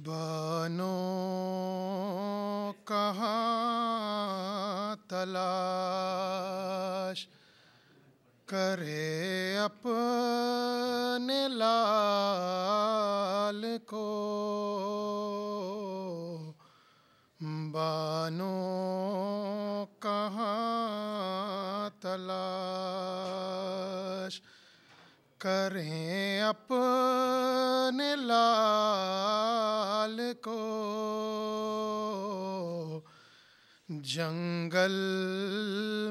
بانو کہاں تلاش کرے اپنے لال کو، بانو کہاں تلاش کریں اپنے لال کو، جنگل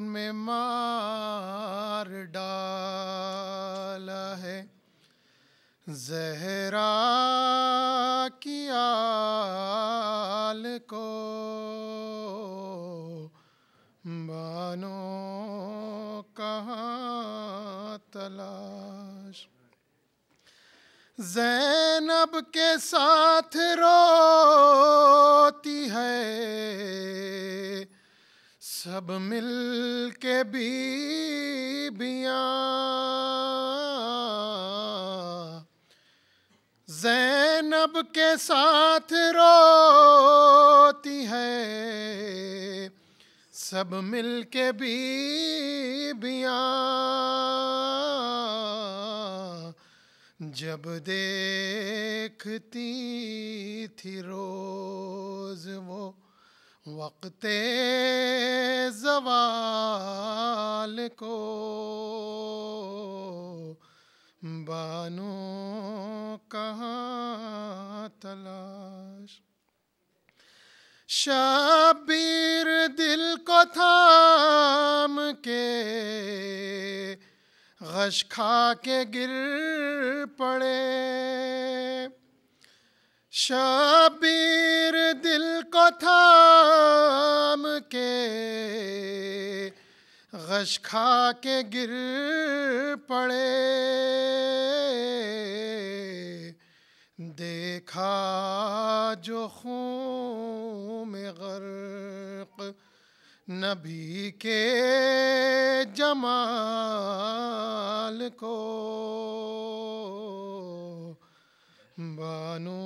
میں مار ڈالا ہے زہرا کی آل کو، بانو کہاں تلاش، زینب کے ساتھ روتی ہے سب مل کے بیویاں، زینب کے ساتھ روتی ہے سب مل کے بیویاں، جب دیکھتی تھی روز وہ وقت زوال کو، بانو کہاں تلاش، شبیر دل کو تھام کے غش کھا کے گر پڑے، شبیر دل کو تھام کے غش کھا کے گر پڑے، دیکھا جو خون میں غرق نبی کے جمال کو، بانو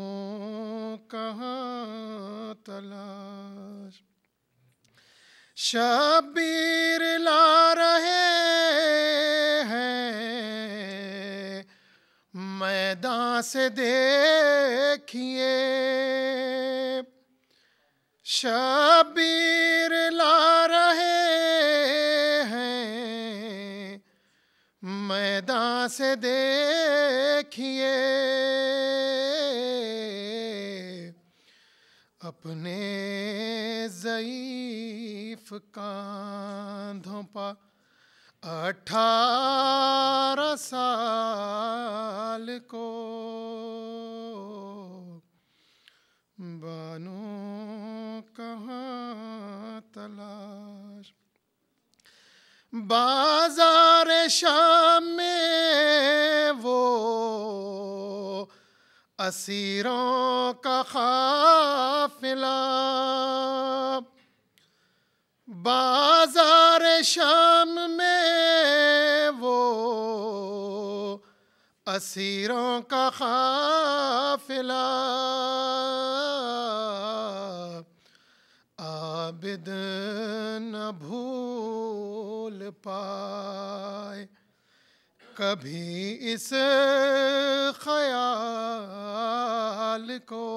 کہاں تلاش، شبیر لا رہے ہیں میدان سے دیکھیے، شبیر لا رہے ہیں میدان سے دیکھیے، اپنے ضعیف کاندھوں پر 18 سال کو، بانو کہاں تلاش، بازار شام میں وہ اسیروں کا قافلہ، بازار شام میں وہ اسیروں کا قافلہ، عابد نہ بھول پائے کبھی اس خیال کو،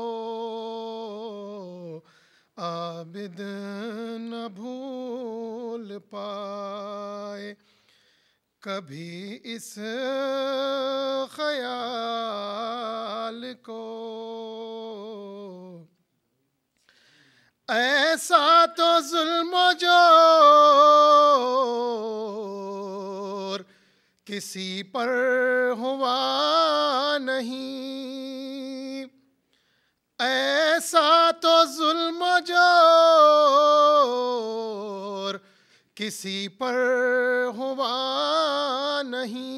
عابد نہ بھول پائے کبھی اس خیال کو، ایسا تو ظلم و جور کسی پر ہوا نہیں، ایسا تو ظلم و جور کسی پر ہوا نہیں،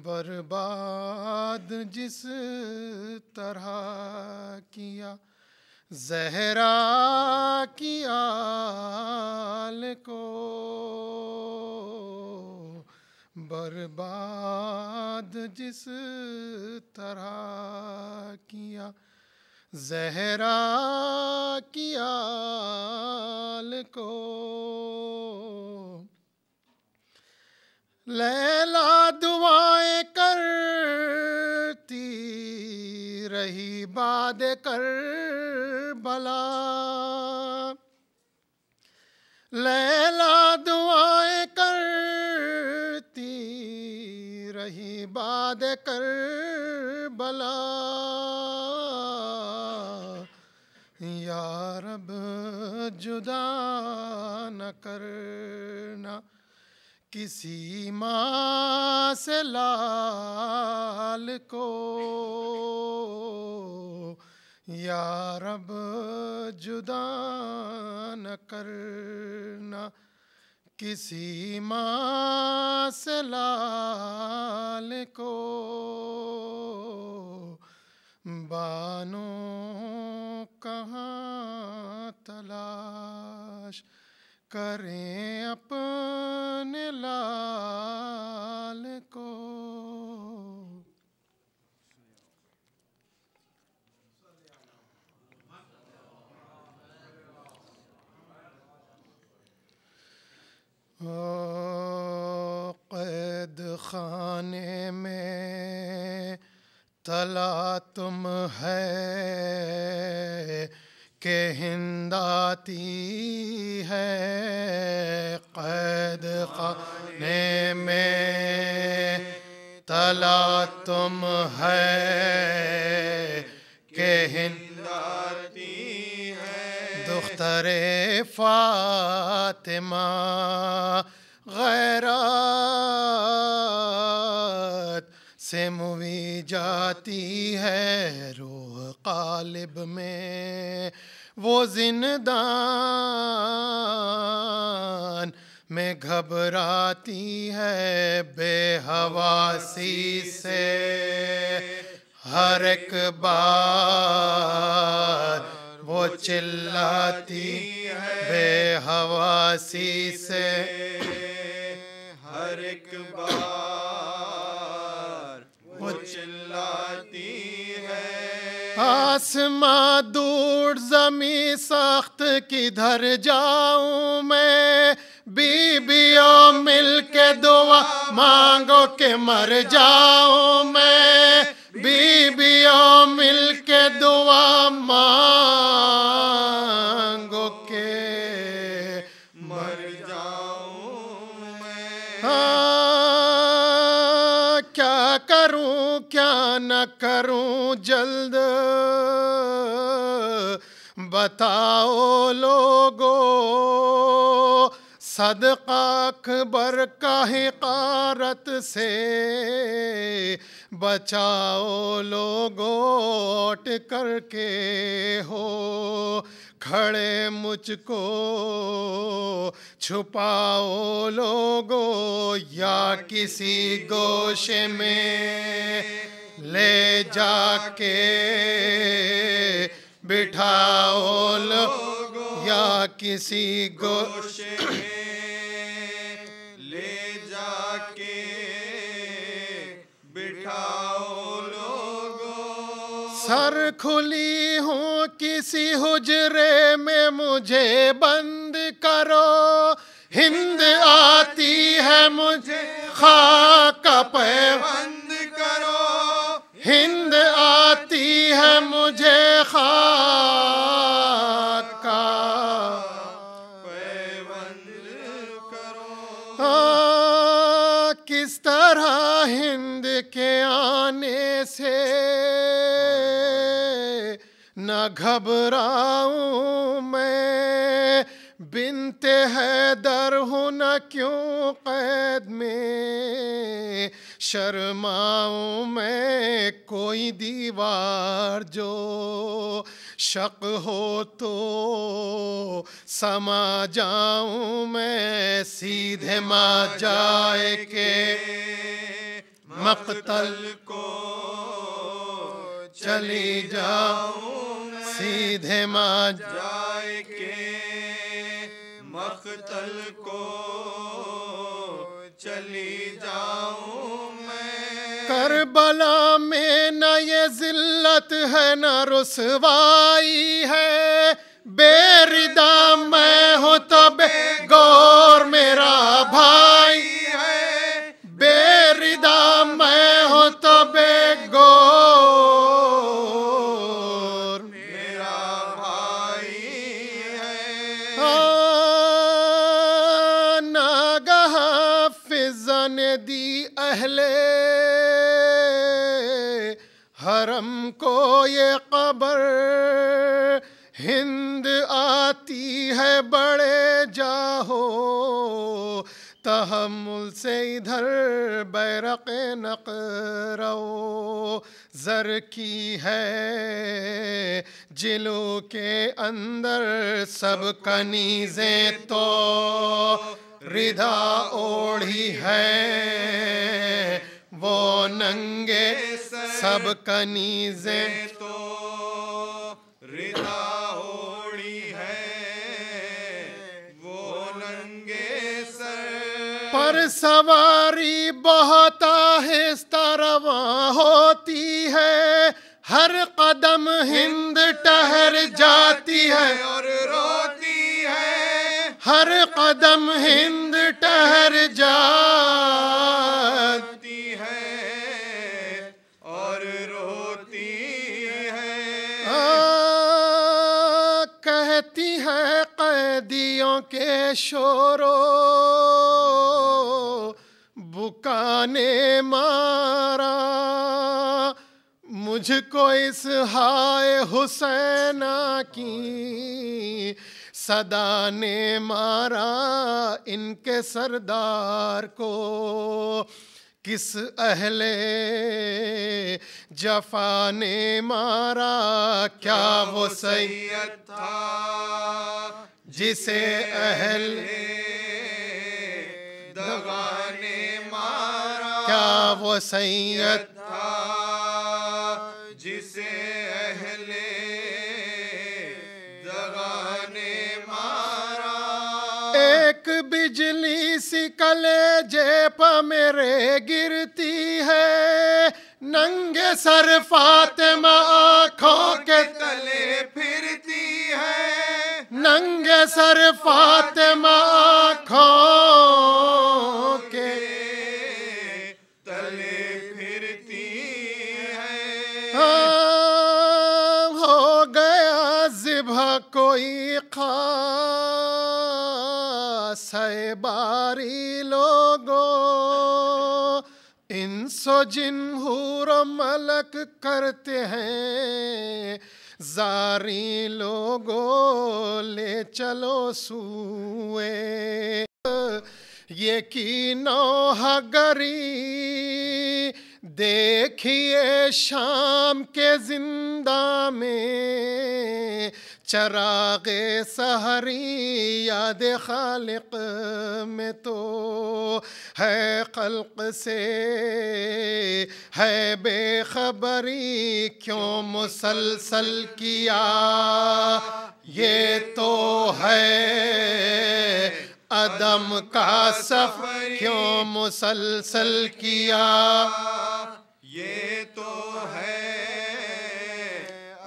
برباد جس طرح کیا زہرا کی آل کو، برباد جس طرح کیا زہرا کی آل کو۔ لیلا دعائیں کرتی رہی بعد کربلا، لیلا دعائیں کرتی رہی بعد کربلا، یا رب جدا نہ کرنا کسی ماں سے لال کو، یا رب جدا نہ کرنا کسی ماں سے لال کو، بانو کہاں تلاش کریں اپنے لال کو۔ قید خانے میں تلا تم ہے کہ ہند آتی ہے، قید خانے میں تلا تم ہے کہ ہند آتی ہے، دختر فاطمہ غیرت سے موی جاتی ہے، روح قالب میں وہ زندان میں گھبراتی ہے، بے حواسی سے ہر ایک بار وہ چلاتی ہے، بے حواسی سے ہر ایک بار وہ چلاتی ہے، آسماں دور زمیں سخت کدھر جاؤں میں، بیویوں مل کے دعا مانگو کہ مر جاؤں میں، بیویوں مل کے دعا مانگو کہ مر جاؤں میں، کیا کروں کیا نہ کروں جلد بتاؤ لوگو، صدقہ اکبر کا حقارت سے بچاؤ لوگو، اٹھ کر کے ہو کھڑے مجھ کو چھپاؤ لوگو، یا کسی گوشے میں لے جا کے بٹھاؤ لوگو، یا کسی گوشے میں لے جا کے بٹھاؤ لوگو، سر کھلی ہوں کسی حجرے میں مجھے بند کرو، ہند آتی ہے مجھے خاک کا پیوند کرو، ہند آتی ہے مجھے خاک کا پیوند کرو، کس طرح ہند کے آنے سے نہ گھبراؤں میں، بنت حیدر ہوں نہ کیوں قید میں شرماؤں میں، کوئی دیوار جو شق ہو تو سما جاؤں میں سیدھے ما جائے کے مقتل کو چلی جاؤں سیدھے ما جائے کے مقتل کو چلی جاؤں میں کربلا میں نہ یہ ذلت ہے نہ رسوائی ہے بے ردا میں ہوں تو بے گور میرا بھائی ہے بے ردا میں ہوں تو بے گور میرا بھائی ہے ناگہاں فضا نے دی اہل حرم کو یہ خبر ہند آتی ہے بڑے جاہو تحمل سے ادھر بیرق نقرو زر کی ہے جلو کے اندر سب کنیزیں تو ردا اوڑھی ہے وہ ننگے سب کنیزیں تو ردا اوڑھی ہے وہ ننگے سر پر سواری بہت آہستہ رواں ہوتی ہے ہر قدم ہند ٹہر جاتی ہے اور روتی ہے ہر قدم ہند ٹہر جاتی ہے اور روتی ہے کہتی ہے قیدیوں کے شورو بکا نے مارا مجھ کو اس ہائے حسینہ کی صدا نے مارا ان کے سردار کو کس اہل جفا نے مارا کیا وہ سید تھا جسے اہل دغا نے مارا کیا وہ سید تھا جسے اہل دغا نے مارا ایک بجلی سی کلیجے پہ میرے گرتی ہے ننگے سر فاطمہ آنکھوں کے تلے پھرتی ہے ننگے سر فاطمہ آنکھوں کے تلے پھرتی ہے ہو گیا ذبح کوئی خاص ہے باری لوگوں انس و جن حور و ملک کرتے ہیں زاری لوگوں لے چلو سوئے یہ کی نوحہ گری دیکھیے شام کے زندہ میں چراغ سحری یاد خالق میں تو ہے خلق سے ہے بے خبری کیوں مسلسل کیا یہ تو ہے عدم کا سفر کیوں مسلسل کیا یہ تو ہے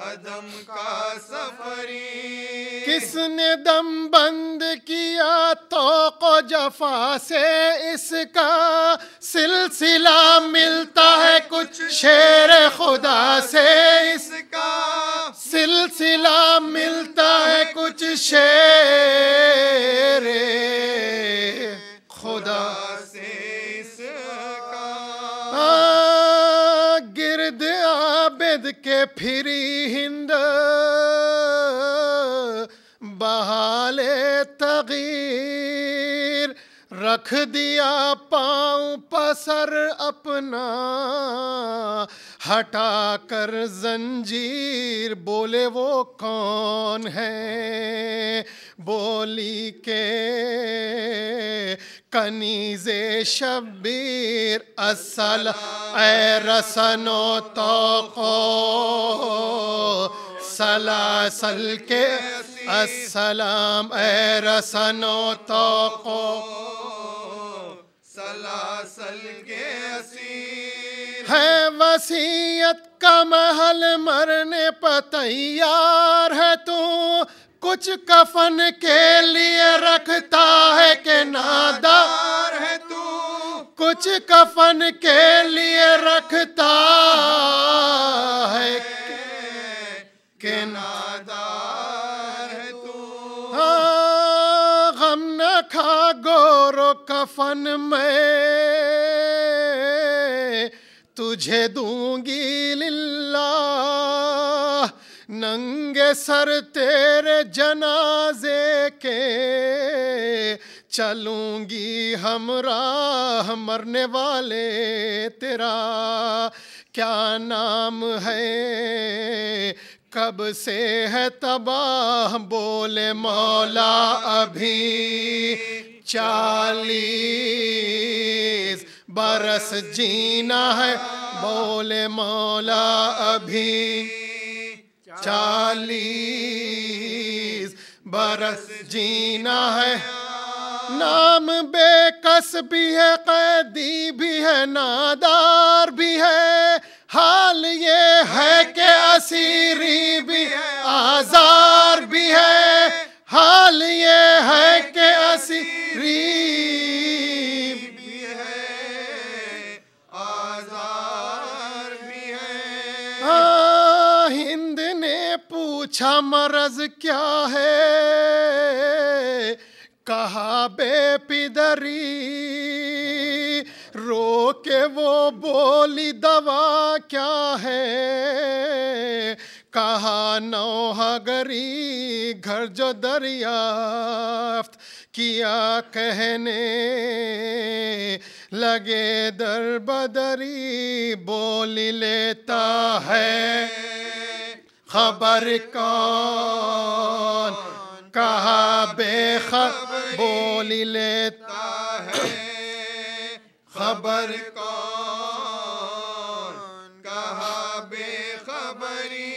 عدم کا سفری کس نے دم بند کیا توق و جفا سے اس کا سلسلہ ملتا ہے کچھ شیر خدا سے اس کا سلسلہ ملتا ہے کچھ شیر خدا سے اس کا گرد عابد کے پھری ہند بحال تغییر رکھ دیا پاؤں پسر اپنا ہٹا کر زنجیر، بولے وہ کون ہے؟ بولی کہ کنیز شبیر، السلام اے رسن و طوق و سلاسل کے، السلام اے رسن و طوق و سلاسل کے اسیر، ہے وصیت کا محل، مرنے پہ تیار ہے تو، کچھ کفن کے لیے رکھتا ہے کہ نادار ہے تو، کچھ کفن کے لیے رکھتا ہے کہ نادار ہے تو، ہاں، غم نہ کھا گور و کفن میں، تجھے دوں گی للہ، ننگے سر تیرے جنازے کے چلوں گی ہمراہ، مرنے والے تیرا کیا نام ہے؟ کب سے ہے تباہ، بولے مولا ابھی 40 برس جینا ہے، بولے مولا ابھی 40 برس جینا ہے، نام بے کس بھی ہے، قیدی بھی ہے، نادار بھی ہے، حال یہ ہے کہ اسیری بھی ہے، آزار بھی ہے، حال یہ ہے کہ اسیری بھی ہے، آزار بھی ہے، ہاں، ہند نے پوچھا مرض کیا ہے؟ کہا بے پدری، رو کے وہ بولی دوا کیا ہے؟ کہا نوحہ گری، گھر جو دریافت کیا، کہنے لگے در بدری، بولی لیتا ہے خبر کون؟ کہا بے خبر، بولی لیتا ہے خبر کون؟ کہا بے خبری،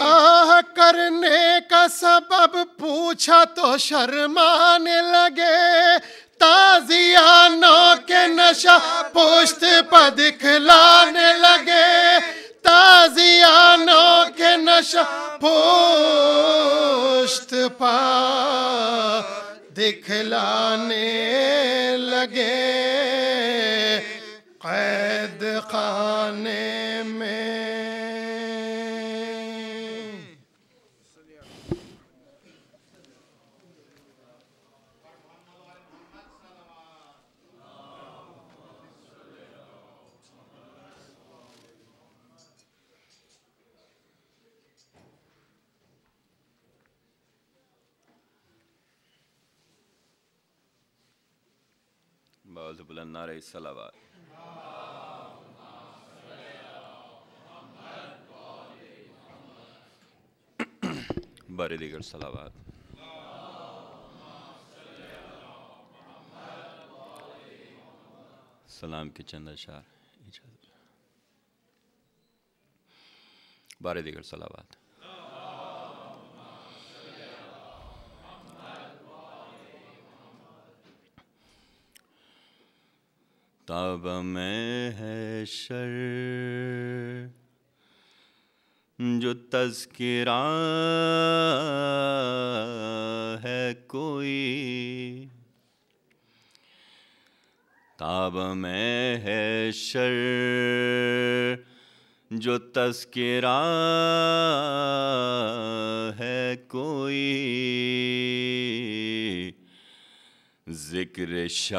آہ کرنے کا سبب پوچھا تو شرمانے لگے، تازیانوں کے نشہ پشت پہ دکھلانے لگے، تازیانوں کے نشہ پشت پہ دکھلانے لگے، قید خانے میں۔ بہت بلند نعرہ صلوات۔ بارے دیگر صلوات۔ سلام کے چند اشعار بارے دیگر صلوات۔ تاب میں ہے شر جو تذکرہ ہے کوئی، تاب میں ہے شر جو تذکرہ ہے کوئی، ذکر شبیر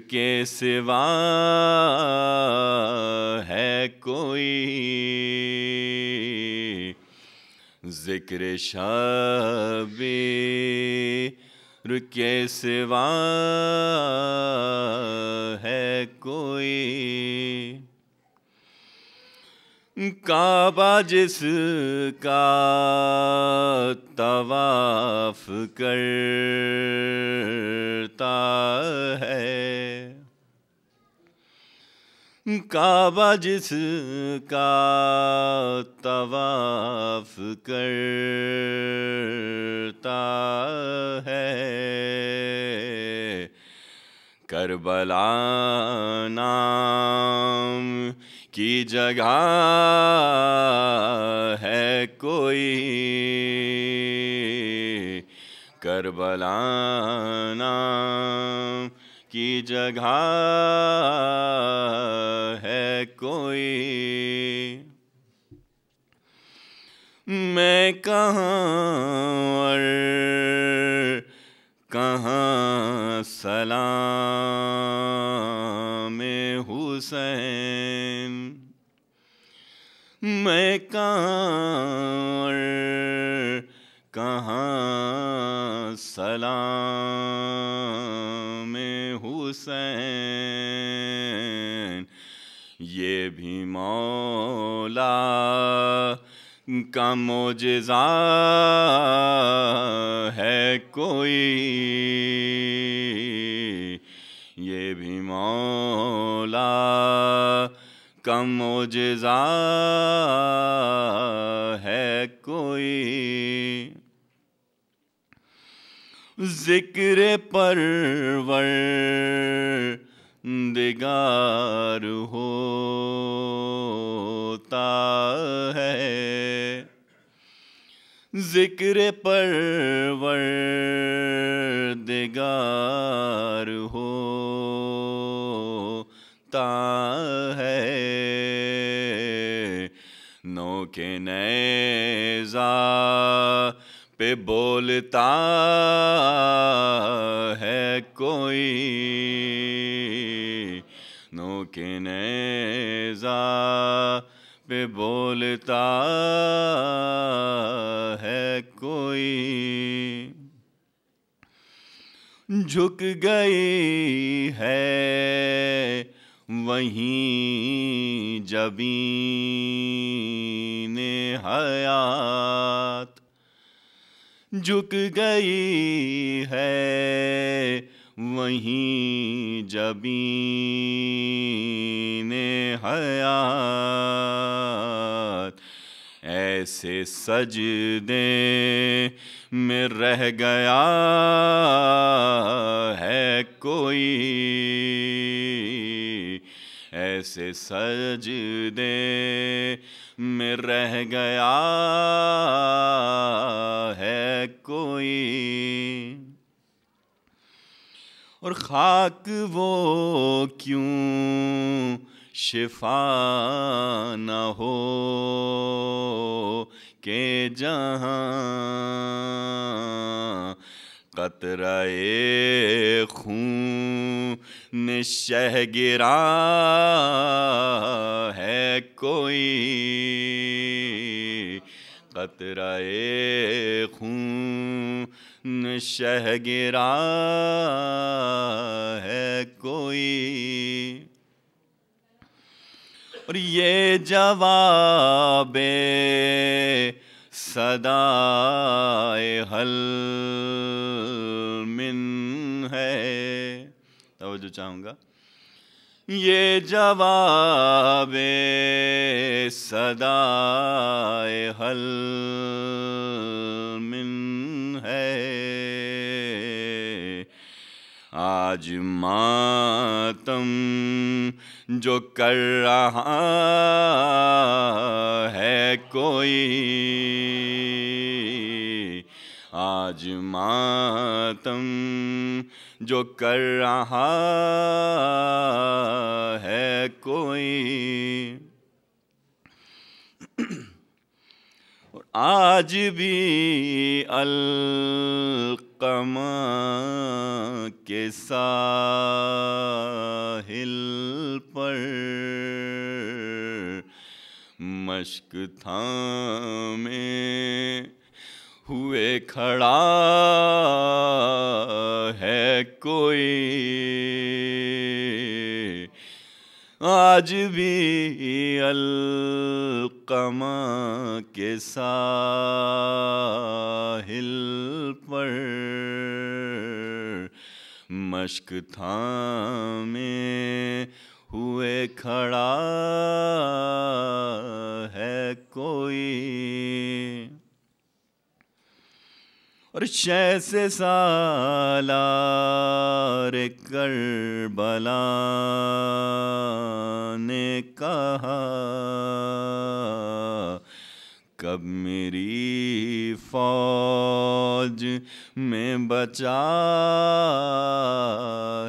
کے سوا ہے کوئی، ذکر شبیر کے سوا ہے کوئی، کعبہ جس کا طواف کرتا ہے، کعبہ جس کا طواف کرتا ہے، کربلا نام کی جگہ ہے کوئی، کربلا نام کی جگہ ہے کوئی، میں کہاں اور کہاں سلام حسین، میں کہاں اور کہاں سلام حسین، یہ بھی مولا کا معجزہ ہے کوئی، یہ بھی مولا کا معجزہ ہے کوئی، ذکر پروردگار ہوتا ہے، ذکر پروردگار ہوتا ہے، نوک نیزہ پہ بولتا ہے کوئی، نوک نیزہ پہ بولتا ہے کوئی، جھک گئی ہے وہیں جبین حیات، جھک گئی ہے وہیں جبین حیات، ایسے سجدے میں رہ گیا ہے کوئی، ایسے سجدے میں رہ گیا ہے کوئی، اور خاک وہ کیوں شفا نہ ہو کہ جہاں قطرہ خون شہ گرا ہے کوئی، قطرہ خون شہ گرا ہے کوئی، اور یہ جواب صدائے حل من ہے، توجہ چاہوں گا، یہ جواب صدائے حل من ہے، آج ماتم جو کر رہا ہے کوئی، آج ماتم جو کر رہا ہے کوئی، اور آج بھی القمہ کے ساحل پر مشق تھامے ہوئے کھڑا ہے کوئی، آج بھی القمہ کے ساحل پر مشق تھامے ہوئے کھڑا ہے کوئی، اور شہ سے سالار کربلا نے کہا کب میری فوج میں بچا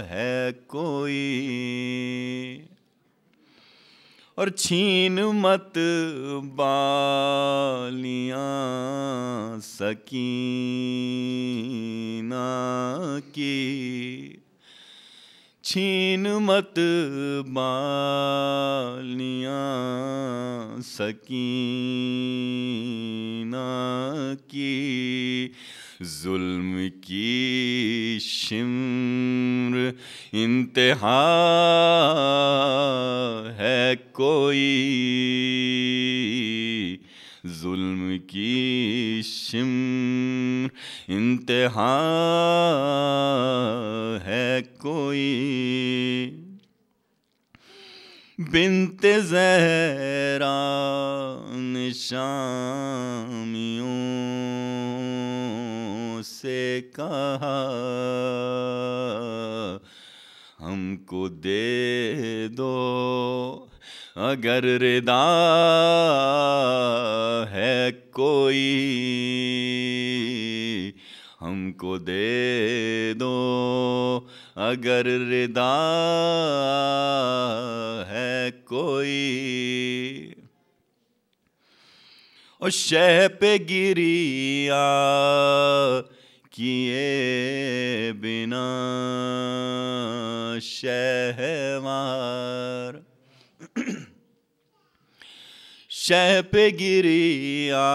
ہے کوئی، اور چھین مت بالیاں سکینہ کی، چھین مت بالیاں سکینہ کی، ظلم کی شمر انتہا ہے کوئی، ظلم کی شمر انتہا ہے کوئی، بنت زہرا نے شامیوں سے کہا ہم کو دے دو اگر ردا ہے کوئی، ہم کو دے دو اگر ردا ہے کوئی، اور شہ پہ گریا کیے بنا شہوار، شہ پہ گریا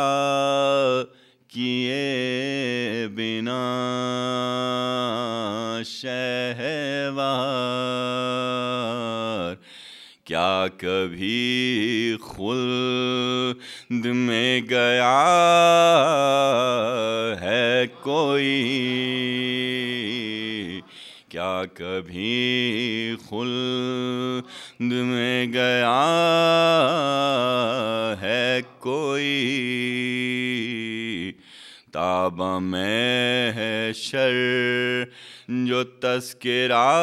کیے بنا شہوار، کیا کبھی خلد میں گیا ہے کوئی، کیا کبھی خلد میں گیا ہے کوئی، تابہ محشر جو تذکرہ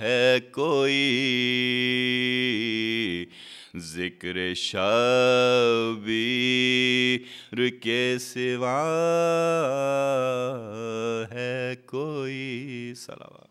ہے کوئی، ذکر شبیر کے سوا ہے کوئی، صلوات۔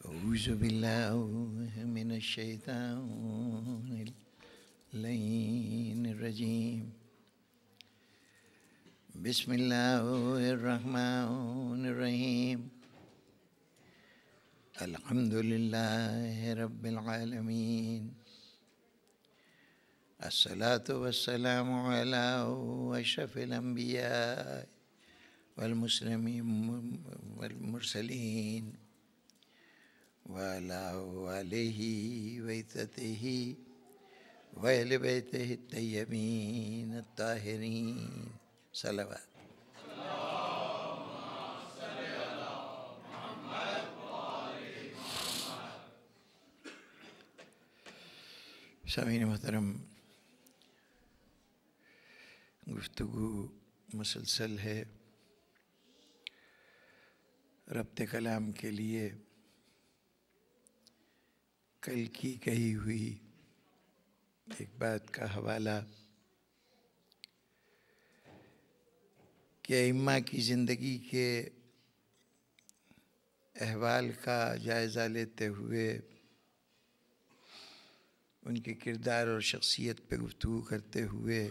أعوذ بالله من الشيطان اللعين الرجيم، بسم الله الرحمن الرحيم، الحمد لله رب العالمين، الصلاة والسلام على أشرف الأنبياء والمرسلين وعلى آله وعترته وأهل بيته الطيبين الطاهرين صلوات. سامعین محترم، گفتگو مسلسل ہے ربط کلام کے لیے کل کی کہی ہوئی ایک بات کا حوالہ کہ ائمہ کی زندگی کے احوال کا جائزہ لیتے ہوئے ان کے کردار اور شخصیت پہ گفتگو کرتے ہوئے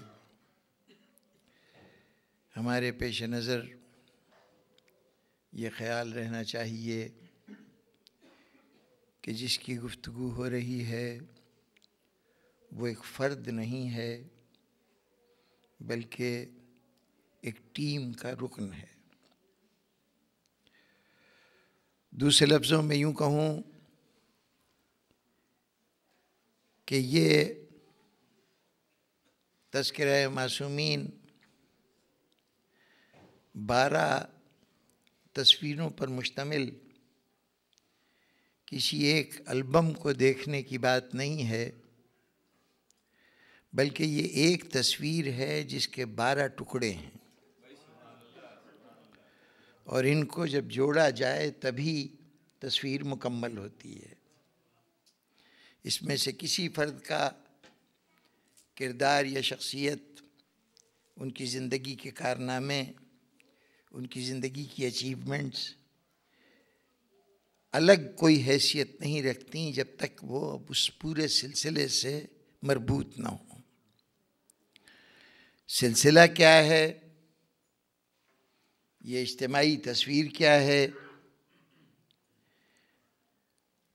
ہمارے پیش نظر یہ خیال رہنا چاہیے کہ جس کی گفتگو ہو رہی ہے وہ ایک فرد نہیں ہے بلکہ ایک ٹیم کا رکن ہے. دوسرے لفظوں میں یوں کہوں کہ یہ تذکرہ معصومین 12 تصویروں پر مشتمل کسی ایک البم کو دیکھنے کی بات نہیں ہے، بلکہ یہ ایک تصویر ہے جس کے 12 ٹکڑے ہیں، اور ان کو جب جوڑا جائے تبھی تصویر مکمل ہوتی ہے. اس میں سے کسی فرد کا کردار یا شخصیت، ان کی زندگی کے کارنامے، ان کی زندگی کی اچیومنٹس الگ کوئی حیثیت نہیں رکھتی جب تک وہ اس پورے سلسلے سے مربوط نہ ہوں. سلسلہ کیا ہے؟ یہ اجتماعی تصویر کیا ہے؟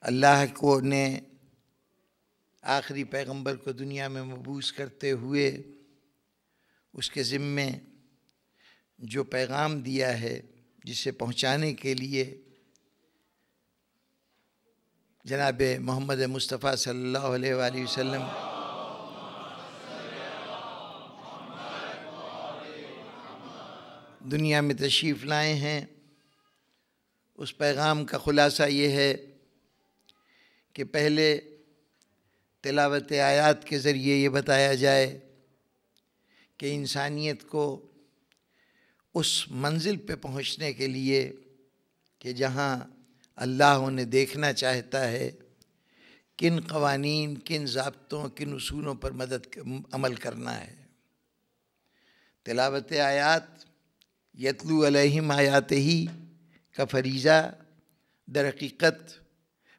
اللہ کو نے آخری پیغمبر کو دنیا میں مبعوث کرتے ہوئے اس کے ذمے جو پیغام دیا ہے، جسے پہنچانے کے لیے جناب محمد مصطفیٰ صلی اللہ علیہ وآلہ وسلم دنیا میں تشریف لائے ہیں. اس پیغام کا خلاصہ یہ ہے کہ پہلے تلاوت آیات کے ذریعے یہ بتایا جائے کہ انسانیت کو اس منزل پہ پہنچنے کے لیے کہ جہاں اللہ انہیں دیکھنا چاہتا ہے، کن قوانین، کن ضابطوں، کن اصولوں پر عمل کرنا ہے. تلاوت آیات، یتلو علیہم آیاتہ کا فریضہ در حقیقت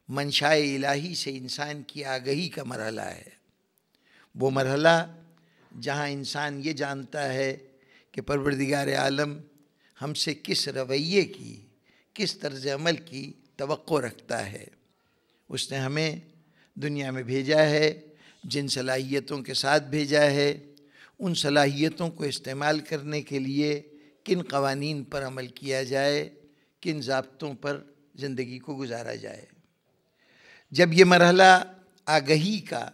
منشاء الہی سے انسان کی آگہی کا مرحلہ ہے. وہ مرحلہ جہاں انسان یہ جانتا ہے کہ پروردگار عالم ہم سے کس رویے کی، کس طرز عمل کی توقع رکھتا ہے. اس نے ہمیں دنیا میں بھیجا ہے، جن صلاحیتوں کے ساتھ بھیجا ہے، ان صلاحیتوں کو استعمال کرنے کے لیے کن قوانین پر عمل کیا جائے، کن ضابطوں پر زندگی کو گزارا جائے. جب یہ مرحلہ آگہی کا،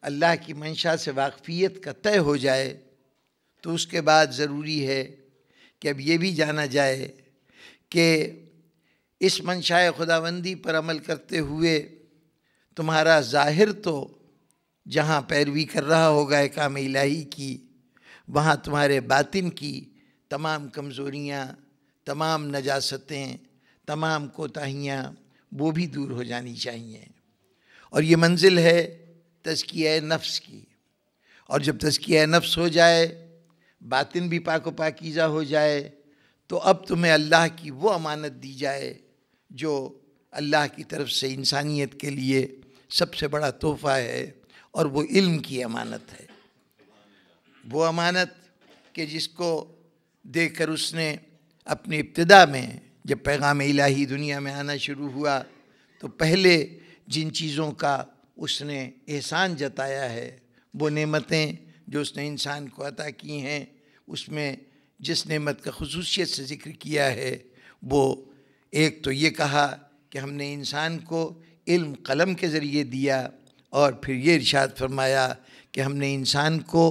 اللہ کی منشا سے واقفیت کا طے ہو جائے تو اس کے بعد ضروری ہے کہ اب یہ بھی جانا جائے کہ اس منشاء خداوندی پر عمل کرتے ہوئے تمہارا ظاہر تو جہاں پیروی کر رہا ہوگا احکام الہی کی، وہاں تمہارے باطن کی تمام کمزوریاں، تمام نجاستیں، تمام کوتاہیاں وہ بھی دور ہو جانی چاہیے. اور یہ منزل ہے تزکیہ نفس کی. اور جب تزکیہ نفس ہو جائے، باطن بھی پاک و پاکیزہ ہو جائے، تو اب تمہیں اللہ کی وہ امانت دی جائے جو اللہ کی طرف سے انسانیت کے لیے سب سے بڑا تحفہ ہے، اور وہ علم کی امانت ہے. وہ امانت کہ جس کو دیکھ کر اس نے اپنی ابتدا میں جب پیغام الہی دنیا میں آنا شروع ہوا تو پہلے جن چیزوں کا اس نے احسان جتایا ہے، وہ نعمتیں جو اس نے انسان کو عطا کی ہیں، اس میں جس نعمت کا خصوصیت سے ذکر کیا ہے وہ ایک تو یہ کہا کہ ہم نے انسان کو علم قلم کے ذریعے دیا، اور پھر یہ ارشاد فرمایا کہ ہم نے انسان کو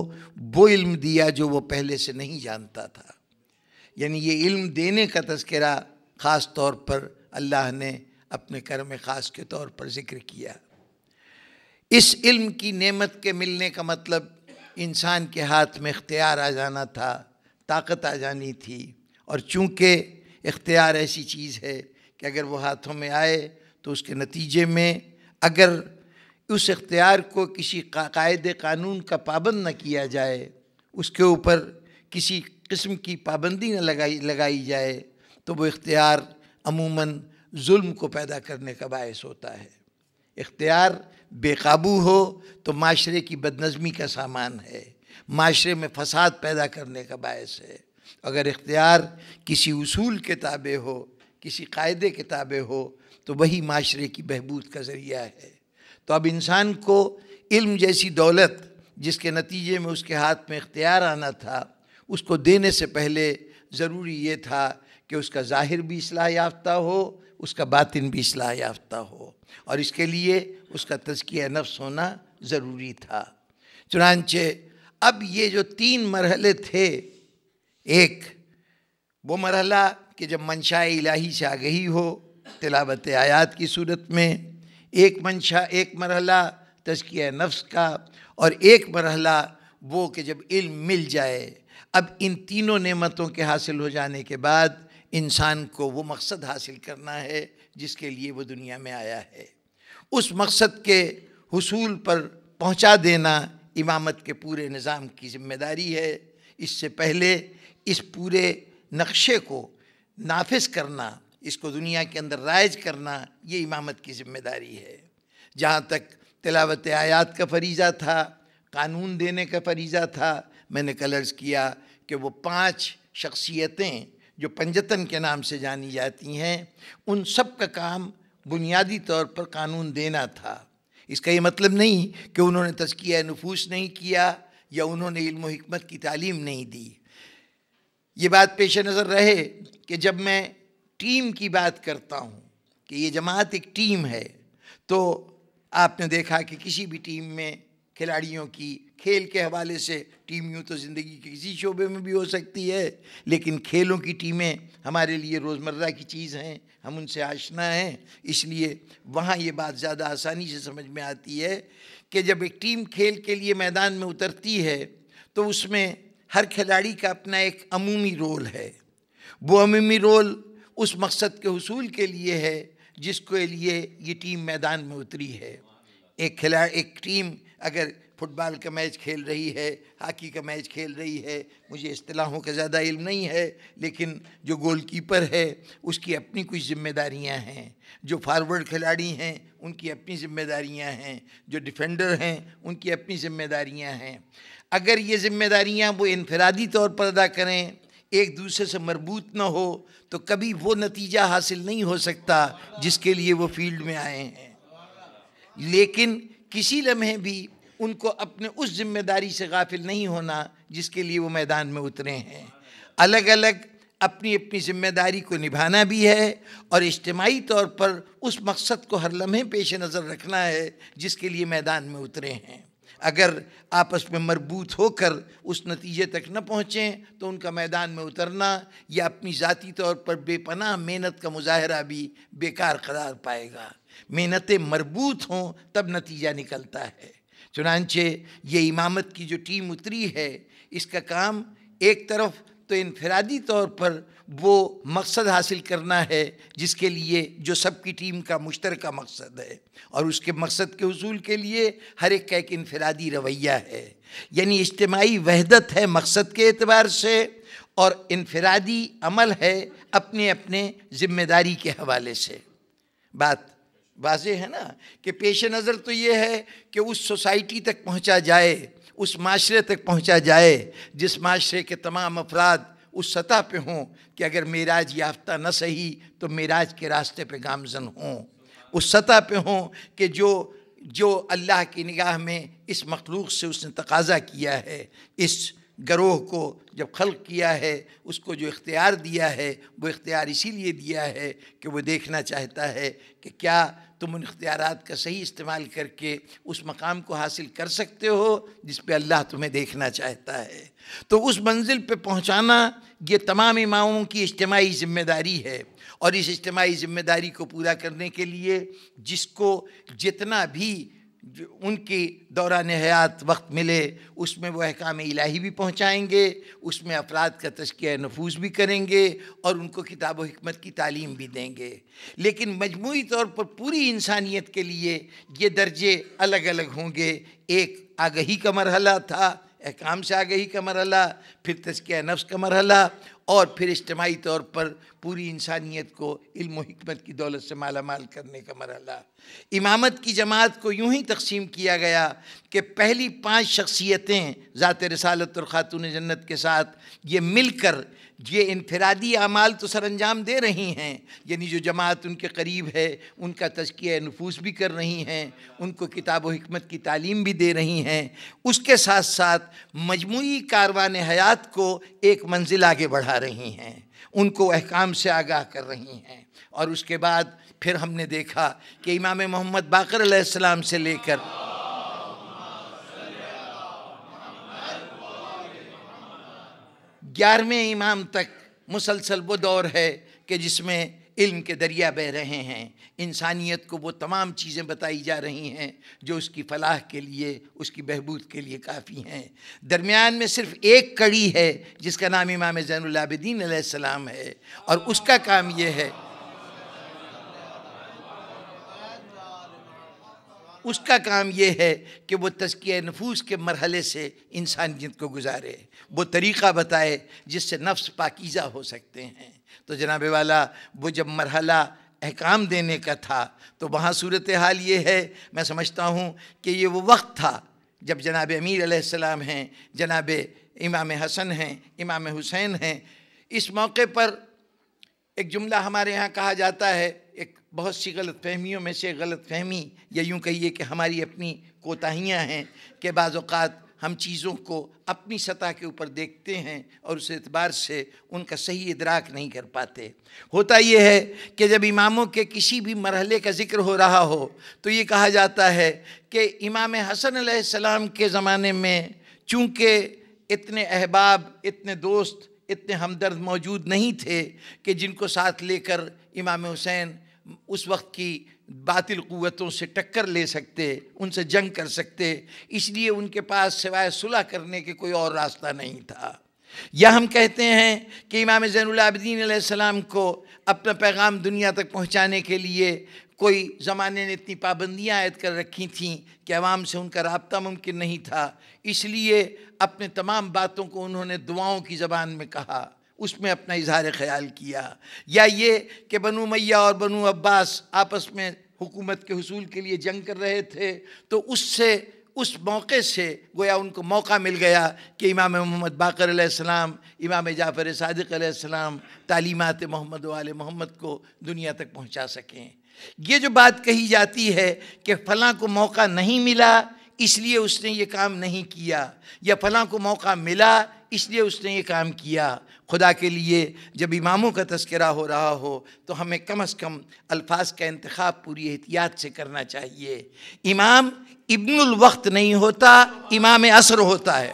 وہ علم دیا جو وہ پہلے سے نہیں جانتا تھا. یعنی یہ علم دینے کا تذکرہ خاص طور پر اللہ نے اپنے کرم خاص کے طور پر ذکر کیا. اس علم کی نعمت کے ملنے کا مطلب انسان کے ہاتھ میں اختیار آ جانا تھا، طاقت آ جانی تھی. اور چونکہ اختیار ایسی چیز ہے کہ اگر وہ ہاتھوں میں آئے تو اس کے نتیجے میں اگر اس اختیار کو کسی قاعدے قانون کا پابند نہ کیا جائے، اس کے اوپر کسی قسم کی پابندی نہ لگائی جائے، تو وہ اختیار عموماً ظلم کو پیدا کرنے کا باعث ہوتا ہے. اختیار بے قابو ہو تو معاشرے کی بدنظمی کا سامان ہے، معاشرے میں فساد پیدا کرنے کا باعث ہے. اگر اختیار کسی اصول کے تابع ہو، کسی قاعدے کے تابع ہو، تو وہی معاشرے کی بہبود کا ذریعہ ہے. تو اب انسان کو علم جیسی دولت جس کے نتیجے میں اس کے ہاتھ میں اختیار آنا تھا، اس کو دینے سے پہلے ضروری یہ تھا کہ اس کا ظاہر بھی اصلاح یافتہ ہو، اس کا باطن بھی اصلاح یافتہ ہو، اور اس کے لیے اس کا تزکیہ نفس ہونا ضروری تھا. چنانچہ اب یہ جو 3 مرحلے تھے، ایک وہ مرحلہ کہ جب منشاء الہی سے آگہی ہو تلاوت آیات کی صورت میں، ایک مرحلہ تزکیہ نفس کا، اور ایک مرحلہ وہ کہ جب علم مل جائے. اب ان تینوں نعمتوں کے حاصل ہو جانے کے بعد انسان کو وہ مقصد حاصل کرنا ہے جس کے لیے وہ دنیا میں آیا ہے. اس مقصد کے حصول پر پہنچا دینا امامت کے پورے نظام کی ذمہ داری ہے. اس سے پہلے اس پورے نقشے کو نافذ کرنا، اس کو دنیا کے اندر رائج کرنا، یہ امامت کی ذمہ داری ہے. جہاں تک تلاوت آیات کا فریضہ تھا، قانون دینے کا فریضہ تھا، میں نے کل عرض کیا کہ وہ 5 شخصیتیں جو پنجتن کے نام سے جانی جاتی ہیں، ان سب کا کام بنیادی طور پر قانون دینا تھا. اس کا یہ مطلب نہیں کہ انہوں نے تزکیہ نفوس نہیں کیا یا انہوں نے علم و حکمت کی تعلیم نہیں دی. یہ بات پیش نظر رہے کہ جب میں ٹیم کی بات کرتا ہوں کہ یہ جماعت ایک ٹیم ہے، تو آپ نے دیکھا کہ کسی بھی ٹیم میں کھلاڑیوں کی کھیل کے حوالے سے ٹیم یوں تو زندگی کے کسی شعبے میں بھی ہو سکتی ہے، لیکن کھیلوں کی ٹیمیں ہمارے لیے روزمرہ کی چیز ہیں، ہم ان سے آشنا ہیں. اس لیے وہاں یہ بات زیادہ آسانی سے سمجھ میں آتی ہے کہ جب ایک ٹیم کھیل کے لیے میدان میں اترتی ہے تو اس میں ہر کھلاڑی کا اپنا ایک عمومی رول ہے. وہ عمومی رول اس مقصد کے حصول کے لیے ہے جس کے لیے یہ ٹیم میدان میں اتری ہے. ایک ٹیم اگر فٹ بال کا میچ کھیل رہی ہے، ہاکی کا میچ کھیل رہی ہے، مجھے اصطلاحوں کا زیادہ علم نہیں ہے، لیکن جو گول کیپر ہے اس کی اپنی کچھ ذمہ داریاں ہیں، جو فارورڈ کھلاڑی ہیں ان کی اپنی ذمہ داریاں ہیں، جو ڈیفینڈر ہیں ان کی اپنی ذمہ داریاں ہیں. اگر یہ ذمہ داریاں وہ انفرادی طور پر ادا کریں، ایک دوسرے سے مربوط نہ ہو، تو کبھی وہ نتیجہ حاصل نہیں ہو سکتا جس کے لیے وہ فیلڈ میں آئے ہیں. لیکن کسی لمحے بھی ان کو اپنے اس ذمہ داری سے غافل نہیں ہونا جس کے لیے وہ میدان میں اترے ہیں. الگ الگ اپنی اپنی ذمہ داری کو نبھانا بھی ہے، اور اجتماعی طور پر اس مقصد کو ہر لمحے پیش نظر رکھنا ہے جس کے لیے میدان میں اترے ہیں. اگر آپس میں مربوط ہو کر اس نتیجے تک نہ پہنچیں تو ان کا میدان میں اترنا یا اپنی ذاتی طور پر بے پناہ محنت کا مظاہرہ بھی بیکار قرار پائے گا. محنتیں مربوط ہوں تب نتیجہ نکلتا ہے. چنانچہ یہ امامت کی جو ٹیم اتری ہے، اس کا کام ایک طرف تو انفرادی طور پر وہ مقصد حاصل کرنا ہے جس کے لیے جو سب کی ٹیم کا مشترکہ مقصد ہے، اور اس کے مقصد کے حصول کے لیے ہر ایک کا ایک انفرادی رویہ ہے. یعنی اجتماعی وحدت ہے مقصد کے اعتبار سے، اور انفرادی عمل ہے اپنے اپنے ذمہ داری کے حوالے سے. بات واضح ہے نا کہ پیش نظر تو یہ ہے کہ اس سوسائٹی تک پہنچا جائے، اس معاشرے تک پہنچا جائے جس معاشرے کے تمام افراد اس سطح پہ ہوں کہ اگر معراج یافتہ نہ صحیح تو معراج کے راستے پہ گامزن ہوں، اس سطح پہ ہوں کہ جو اللہ کی نگاہ میں اس مخلوق سے اس نے تقاضا کیا ہے، اس گروہ کو جب خلق کیا ہے، اس کو جو اختیار دیا ہے وہ اختیار اسی لیے دیا ہے کہ وہ دیکھنا چاہتا ہے کہ کیا تم ان اختیارات کا صحیح استعمال کر کے اس مقام کو حاصل کر سکتے ہو جس پہ اللہ تمہیں دیکھنا چاہتا ہے۔ تو اس منزل پہ پہنچانا یہ تمام اماموں کی اجتماعی ذمہ داری ہے، اور اس اجتماعی ذمہ داری کو پورا کرنے کے لیے جس کو جتنا بھی ان کی دوران حیات وقت ملے اس میں وہ احکام الہی بھی پہنچائیں گے، اس میں افراد کا تزکیہ نفوس بھی کریں گے اور ان کو کتاب و حکمت کی تعلیم بھی دیں گے۔ لیکن مجموعی طور پر پوری انسانیت کے لیے یہ درجے الگ الگ ہوں گے۔ ایک آگہی کا مرحلہ تھا، احکام سے آگہی کا مرحلہ، پھر تزکیہ نفس کا مرحلہ، اور پھر اجتماعی طور پر پوری انسانیت کو علم و حکمت کی دولت سے مالا مال کرنے کا مرحلہ۔ امامت کی جماعت کو یوں ہی تقسیم کیا گیا کہ پہلی 5 شخصیتیں ذات رسالت اور خاتون جنت کے ساتھ یہ مل کر یہ انفرادی اعمال تو سر انجام دے رہی ہیں، یعنی جو جماعت ان کے قریب ہے ان کا تزکیہ نفوس بھی کر رہی ہیں، ان کو کتاب و حکمت کی تعلیم بھی دے رہی ہیں، اس کے ساتھ ساتھ مجموعی کاروان حیات کو ایک منزل آگے بڑھا رہی ہیں، ان کو احکام سے آگاہ کر رہی ہیں۔ اور اس کے بعد پھر ہم نے دیکھا کہ امام محمد باقر علیہ السلام سے لے کر 11ویں امام تک مسلسل وہ دور ہے کہ جس میں علم کے دریا بہہ رہے ہیں، انسانیت کو وہ تمام چیزیں بتائی جا رہی ہیں جو اس کی فلاح کے لیے، اس کی بہبود کے لیے کافی ہیں۔ درمیان میں صرف ایک کڑی ہے جس کا نام امام زین العابدین علیہ السلام ہے، اور اس کا کام یہ ہے کہ وہ تزکیہ نفوس کے مرحلے سے انسانیت کو گزارے، وہ طریقہ بتائے جس سے نفس پاکیزہ ہو سکتے ہیں۔ تو جناب والا وہ جب مرحلہ احکام دینے کا تھا تو وہاں صورتحال یہ ہے، میں سمجھتا ہوں کہ یہ وہ وقت تھا جب جناب امیر علیہ السلام ہیں، جناب امام حسن ہیں، امام حسین ہیں۔ اس موقع پر ایک جملہ ہمارے ہاں کہا جاتا ہے، ایک بہت سی غلط فہمیوں میں سے غلط فہمی، یا یوں کہیے کہ ہماری اپنی کوتاہیاں ہیں کہ بعض اوقات ہم چیزوں کو اپنی سطح کے اوپر دیکھتے ہیں اور اس اعتبار سے ان کا صحیح ادراک نہیں کر پاتے۔ ہوتا یہ ہے کہ جب اماموں کے کسی بھی مرحلے کا ذکر ہو رہا ہو تو یہ کہا جاتا ہے کہ امام حسن علیہ السلام کے زمانے میں چونکہ اتنے احباب، اتنے دوست، اتنے ہمدرد موجود نہیں تھے کہ جن کو ساتھ لے کر امام حسین اس وقت کی باطل قوتوں سے ٹکر لے سکتے، ان سے جنگ کر سکتے، اس لیے ان کے پاس سوائے صلح کرنے کے کوئی اور راستہ نہیں تھا۔ یا ہم کہتے ہیں کہ امام زین العابدین علیہ السلام کو اپنا پیغام دنیا تک پہنچانے کے لیے کوئی زمانے نے اتنی پابندیاں عائد کر رکھی تھیں کہ عوام سے ان کا رابطہ ممکن نہیں تھا، اس لیے اپنے تمام باتوں کو انہوں نے دعاؤں کی زبان میں کہا، اس میں اپنا اظہار خیال کیا۔ یا یہ کہ بنو امیہ اور بنو عباس آپس میں حکومت کے حصول کے لیے جنگ کر رہے تھے، تو اس موقع سے گویا ان کو موقع مل گیا کہ امام محمد باقر علیہ السلام، امام جعفر صادق علیہ السلام تعلیمات محمد و آل محمد کو دنیا تک پہنچا سکیں۔ یہ جو بات کہی جاتی ہے کہ فلاں کو موقع نہیں ملا اس لیے اس نے یہ کام نہیں کیا، یا فلاں کو موقع ملا اس لیے اس نے یہ کام کیا، خدا کے لیے جب اماموں کا تذکرہ ہو رہا ہو تو ہمیں کم از کم الفاظ کا انتخاب پوری احتیاط سے کرنا چاہیے۔ امام ابن الوقت نہیں ہوتا، امام عصر ہوتا ہے۔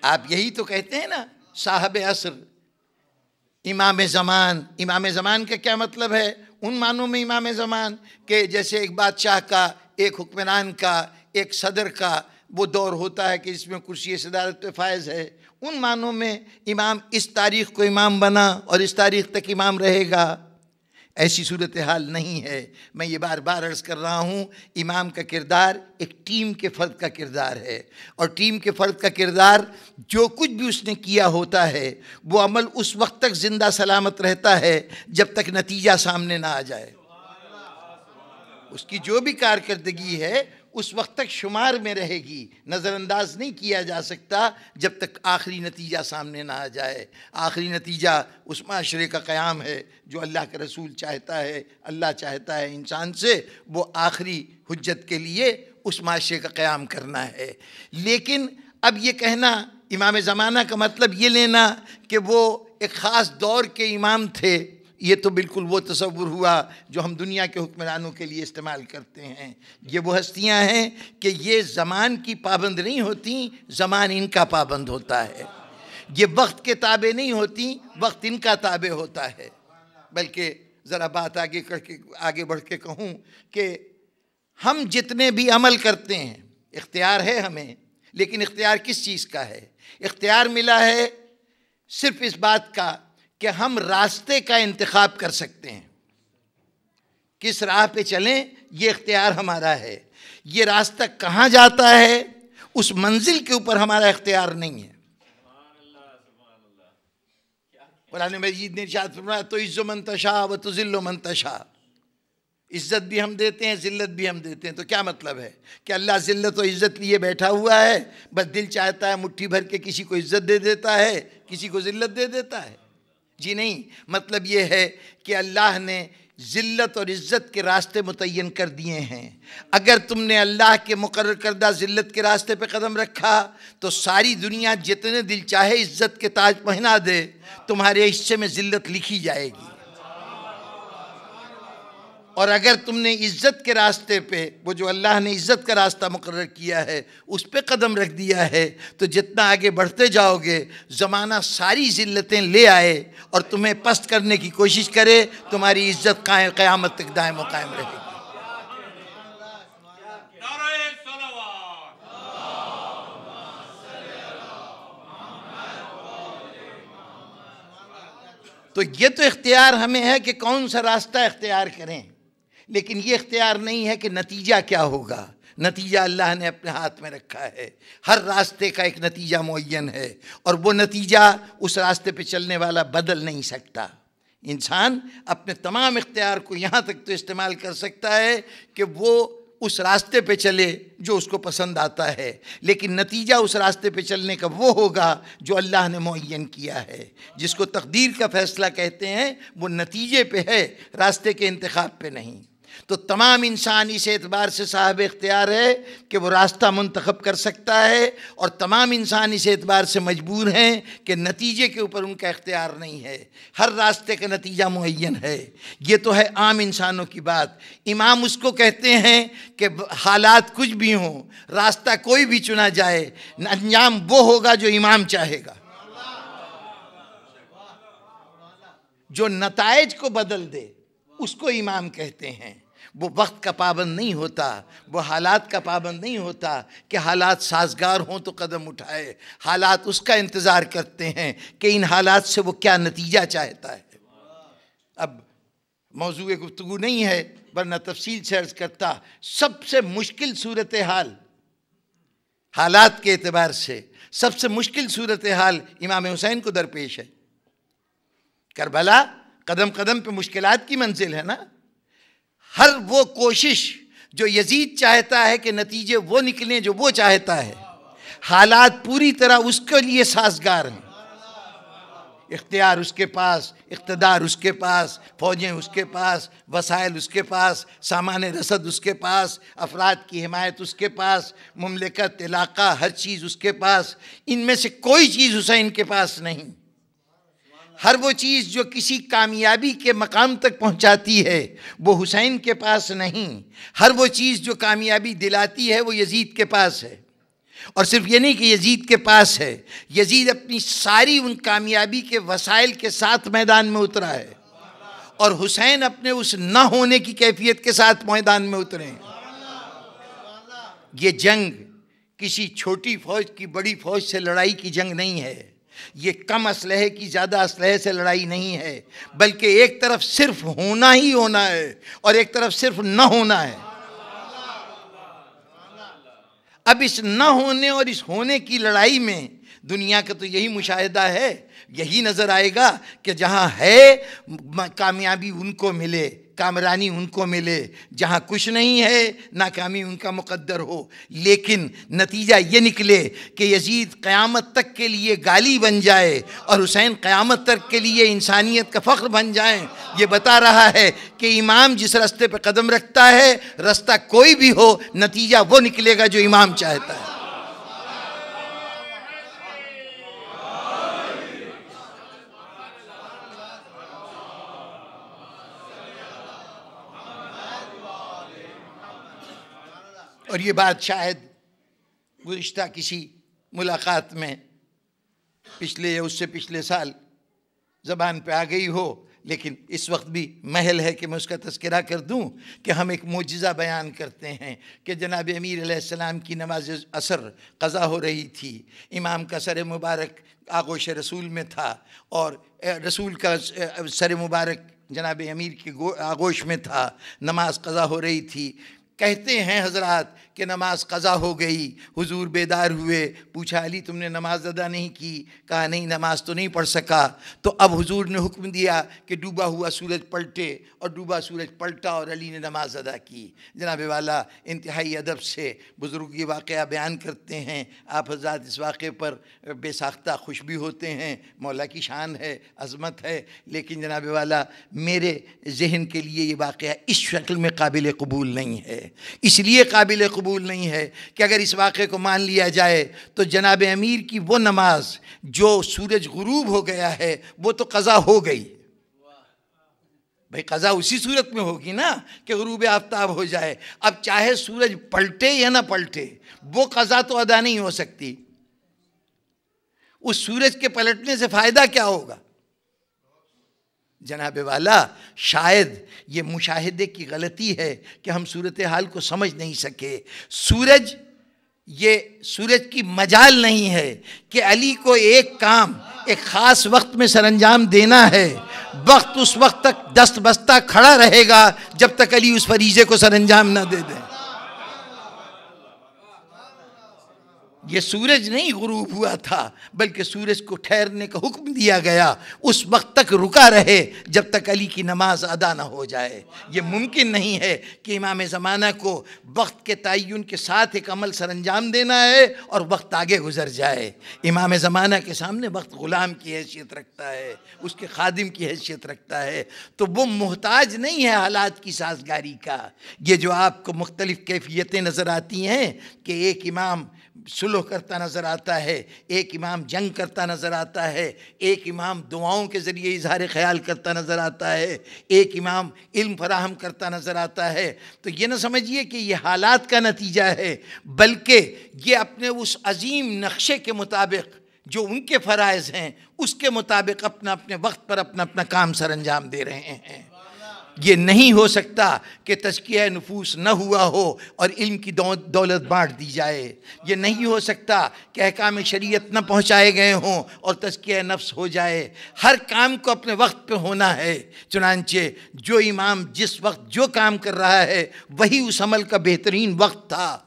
آپ یہی تو کہتے ہیں نا، صاحب عصر، امام زمان۔ امام زمان کا کیا مطلب ہے؟ ان معنوں میں امام زمان کہ جیسے ایک بادشاہ کا، ایک حکمران کا، ایک صدر کا وہ دور ہوتا ہے کہ جس میں کرسی صدارت پہ فائز ہے، ان معنوں میں امام اس تاریخ کو امام بنا اور اس تاریخ تک امام رہے گا، ایسی صورتحال نہیں ہے۔ میں یہ بار بار عرض کر رہا ہوں، امام کا کردار ایک ٹیم کے فرد کا کردار ہے، اور ٹیم کے فرد کا کردار جو کچھ بھی اس نے کیا ہوتا ہے وہ عمل اس وقت تک زندہ سلامت رہتا ہے جب تک نتیجہ سامنے نہ آ جائے۔ اس کی جو بھی کارکردگی ہے اس وقت تک شمار میں رہے گی، نظر انداز نہیں کیا جا سکتا جب تک آخری نتیجہ سامنے نہ آ جائے۔ آخری نتیجہ اس معاشرے کا قیام ہے جو اللہ کا رسول چاہتا ہے، اللہ چاہتا ہے انسان سے، وہ آخری حجت کے لیے اس معاشرے کا قیام کرنا ہے۔ لیکن اب یہ کہنا امام زمانہ کا مطلب یہ لینا کہ وہ ایک خاص دور کے امام تھے، یہ تو بالکل وہ تصور ہوا جو ہم دنیا کے حکمرانوں کے لیے استعمال کرتے ہیں۔ یہ وہ ہستیاں ہیں کہ یہ زمان کی پابند نہیں ہوتی، زمان ان کا پابند ہوتا ہے۔ یہ وقت کے تابع نہیں ہوتی، وقت ان کا تابع ہوتا ہے۔ بلکہ ذرا بات آگے بڑھ کے کہوں کہ ہم جتنے بھی عمل کرتے ہیں، اختیار ہے ہمیں، لیکن اختیار کس چیز کا ہے؟ اختیار ملا ہے صرف اس بات کا کہ ہم راستے کا انتخاب کر سکتے ہیں، کس راہ پہ چلیں یہ اختیار ہمارا ہے۔ یہ راستہ کہاں جاتا ہے اس منزل کے اوپر ہمارا اختیار نہیں ہے۔ قرآن مجید نے ارشاد فرمایا تو عز من تشاء و تذل من تشاء، عزت بھی ہم دیتے ہیں، ذلت بھی ہم دیتے ہیں۔ تو کیا مطلب ہے کہ اللہ ذلت و عزت لیے بیٹھا ہوا ہے، بس دل چاہتا ہے مٹھی بھر کے کسی کو عزت دے دیتا ہے، کسی کو ذلت دے دیتا ہے؟ جی نہیں، مطلب یہ ہے کہ اللہ نے ذلت اور عزت کے راستے متعین کر دیے ہیں۔ اگر تم نے اللہ کے مقرر کردہ ذلت کے راستے پہ قدم رکھا تو ساری دنیا جتنے دل چاہے عزت کے تاج پہنا دے، تمہارے حصے میں ذلت لکھی جائے گی۔ اور اگر تم نے عزت کے راستے پہ، وہ جو اللہ نے عزت کا راستہ مقرر کیا ہے، اس پہ قدم رکھ دیا ہے، تو جتنا آگے بڑھتے جاؤ گے زمانہ ساری ذلتیں لے آئے اور تمہیں پست کرنے کی کوشش کرے، تمہاری عزت قیامت تک دائم و قائم رہے گی۔ تو یہ تو اختیار ہمیں ہے کہ کون سا راستہ اختیار کریں، لیکن یہ اختیار نہیں ہے کہ نتیجہ کیا ہوگا۔ نتیجہ اللہ نے اپنے ہاتھ میں رکھا ہے، ہر راستے کا ایک نتیجہ معین ہے، اور وہ نتیجہ اس راستے پہ چلنے والا بدل نہیں سکتا۔ انسان اپنے تمام اختیار کو یہاں تک تو استعمال کر سکتا ہے کہ وہ اس راستے پہ چلے جو اس کو پسند آتا ہے، لیکن نتیجہ اس راستے پہ چلنے کا وہ ہوگا جو اللہ نے معین کیا ہے۔ جس کو تقدیر کا فیصلہ کہتے ہیں وہ نتیجے پہ ہے، راستے کے انتخاب پہ نہیں۔ تو تمام انسان اس اعتبار سے صاحب اختیار ہے کہ وہ راستہ منتخب کر سکتا ہے، اور تمام انسان اس اعتبار سے مجبور ہیں کہ نتیجے کے اوپر ان کا اختیار نہیں ہے، ہر راستے کا نتیجہ معین ہے۔ یہ تو ہے عام انسانوں کی بات۔ امام اس کو کہتے ہیں کہ حالات کچھ بھی ہوں، راستہ کوئی بھی چنا جائے، انجام وہ ہوگا جو امام چاہے گا، جو نتائج کو بدل دے اس کو امام کہتے ہیں۔ وہ وقت کا پابند نہیں ہوتا، وہ حالات کا پابند نہیں ہوتا کہ حالات سازگار ہوں تو قدم اٹھائے، حالات اس کا انتظار کرتے ہیں کہ ان حالات سے وہ کیا نتیجہ چاہتا ہے۔ اب موضوع گفتگو نہیں ہے ورنہ تفصیل سے عرض کرتا، سب سے مشکل صورتحال حالات کے اعتبار سے، سب سے مشکل صورتحال امام حسین کو درپیش ہے۔ کربلا قدم قدم پہ مشکلات کی منزل ہے نا۔ ہر وہ کوشش جو یزید چاہتا ہے کہ نتیجے وہ نکلیں جو وہ چاہتا ہے، حالات پوری طرح اس کے لیے سازگار ہیں۔ اختیار اس کے پاس، اقتدار اس کے پاس، فوجیں اس کے پاس، وسائل اس کے پاس، سامان رسد اس کے پاس، افراد کی حمایت اس کے پاس، مملکت، علاقہ، ہر چیز اس کے پاس۔ ان میں سے کوئی چیز حسین کے پاس نہیں۔ ہر وہ چیز جو کسی کامیابی کے مقام تک پہنچاتی ہے وہ حسین کے پاس نہیں، ہر وہ چیز جو کامیابی دلاتی ہے وہ یزید کے پاس ہے۔ اور صرف یہ نہیں کہ یزید کے پاس ہے، یزید اپنی ساری ان کامیابی کے وسائل کے ساتھ میدان میں اترا ہے، اور حسین اپنے اس نہ ہونے کی کیفیت کے ساتھ میدان میں اترے ہیں۔ یہ جنگ کسی چھوٹی فوج کی بڑی فوج سے لڑائی کی جنگ نہیں ہے، یہ کم اسلحے کی زیادہ اسلحے سے لڑائی نہیں ہے، بلکہ ایک طرف صرف ہونا ہی ہونا ہے اور ایک طرف صرف نہ ہونا ہے۔ اب اس نہ ہونے اور اس ہونے کی لڑائی میں دنیا کا تو یہی مشاہدہ ہے، یہی نظر آئے گا کہ جہاں ہے کامیابی ان کو ملے، کامرانی ان کو ملے جہاں کچھ نہیں ہے، ناکامی ان کا مقدر ہو، لیکن نتیجہ یہ نکلے کہ یزید قیامت تک کے لیے گالی بن جائے اور حسین قیامت تک کے لیے انسانیت کا فخر بن جائیں، یہ بتا رہا ہے کہ امام جس راستے پہ قدم رکھتا ہے، راستہ کوئی بھی ہو، نتیجہ وہ نکلے گا جو امام چاہتا ہے۔ اور یہ بات شاید گزشتہ کسی ملاقات میں پچھلے یا اس سے پچھلے سال زبان پہ آ گئی ہو، لیکن اس وقت بھی محل ہے کہ میں اس کا تذکرہ کر دوں کہ ہم ایک معجزہ بیان کرتے ہیں کہ جناب امیر علیہ السلام کی نماز عصر قضا ہو رہی تھی، امام کا سر مبارک آغوش رسول میں تھا اور رسول کا سر مبارک جناب امیر کی آغوش میں تھا، نماز قضا ہو رہی تھی۔ کہتے ہیں حضرات کہ نماز قضا ہو گئی، حضور بیدار ہوئے، پوچھا علی تم نے نماز ادا نہیں کی؟ کہا نہیں، نماز تو نہیں پڑھ سکا۔ تو اب حضور نے حکم دیا کہ ڈوبا ہوا سورج پلٹے، اور ڈوبا سورج پلٹا اور علی نے نماز ادا کی۔ جناب والا انتہائی ادب سے بزرگ یہ واقعہ بیان کرتے ہیں، آپ حضرات اس واقعے پر بے ساختہ خوش بھی ہوتے ہیں، مولا کی شان ہے، عظمت ہے، لیکن جناب والا میرے ذہن کے لیے یہ واقعہ اس شکل میں قابل قبول نہیں ہے۔ اس لیے قابل قبول نہیں ہے کہ اگر اس واقعے کو مان لیا جائے تو جناب امیر کی وہ نماز جو سورج غروب ہو گیا ہے وہ تو قضا ہو گئی۔ بھئی قضا اسی صورت میں ہوگی نا کہ غروب آفتاب ہو جائے، اب چاہے سورج پلٹے یا نہ پلٹے وہ قضا تو ادا نہیں ہو سکتی۔ اس سورج کے پلٹنے سے فائدہ کیا ہوگا؟ جناب والا شاید یہ مشاہدے کی غلطی ہے کہ ہم صورتحال کو سمجھ نہیں سکے۔ یہ سورج کی مجال نہیں ہے کہ علی کو ایک کام ایک خاص وقت میں سر انجام دینا ہے، وقت اس وقت تک دست بستہ کھڑا رہے گا جب تک علی اس فریضے کو سر انجام نہ دے دیں۔ یہ سورج نہیں غروب ہوا تھا، بلکہ سورج کو ٹھہرنے کا حکم دیا گیا، اس وقت تک رکا رہے جب تک علی کی نماز ادا نہ ہو جائے۔ یہ ممکن نہیں ہے کہ امام زمانہ کو وقت کے تعین کے ساتھ ایک عمل سر انجام دینا ہے اور وقت آگے گزر جائے۔ امام زمانہ کے سامنے وقت غلام کی حیثیت رکھتا ہے، اس کے خادم کی حیثیت رکھتا ہے، تو وہ محتاج نہیں ہے حالات کی سازگاری کا۔ یہ جو آپ کو مختلف کیفیتیں نظر آتی ہیں کہ ایک امام صلح کرتا نظر آتا ہے، ایک امام جنگ کرتا نظر آتا ہے، ایک امام دعاؤں کے ذریعے اظہار خیال کرتا نظر آتا ہے، ایک امام علم فراہم کرتا نظر آتا ہے، تو یہ نہ سمجھیے کہ یہ حالات کا نتیجہ ہے، بلکہ یہ اپنے اس عظیم نقشے کے مطابق جو ان کے فرائض ہیں اس کے مطابق اپنا اپنے وقت پر اپنا اپنا کام سر انجام دے رہے ہیں۔ یہ نہیں ہو سکتا کہ تزکیہ نفوس نہ ہوا ہو اور علم کی دولت بانٹ دی جائے۔ یہ نہیں ہو سکتا کہ احکام شریعت نہ پہنچائے گئے ہوں اور تزکیہ نفس ہو جائے۔ ہر کام کو اپنے وقت پہ ہونا ہے۔ چنانچہ جو امام جس وقت جو کام کر رہا ہے وہی اس عمل کا بہترین وقت تھا۔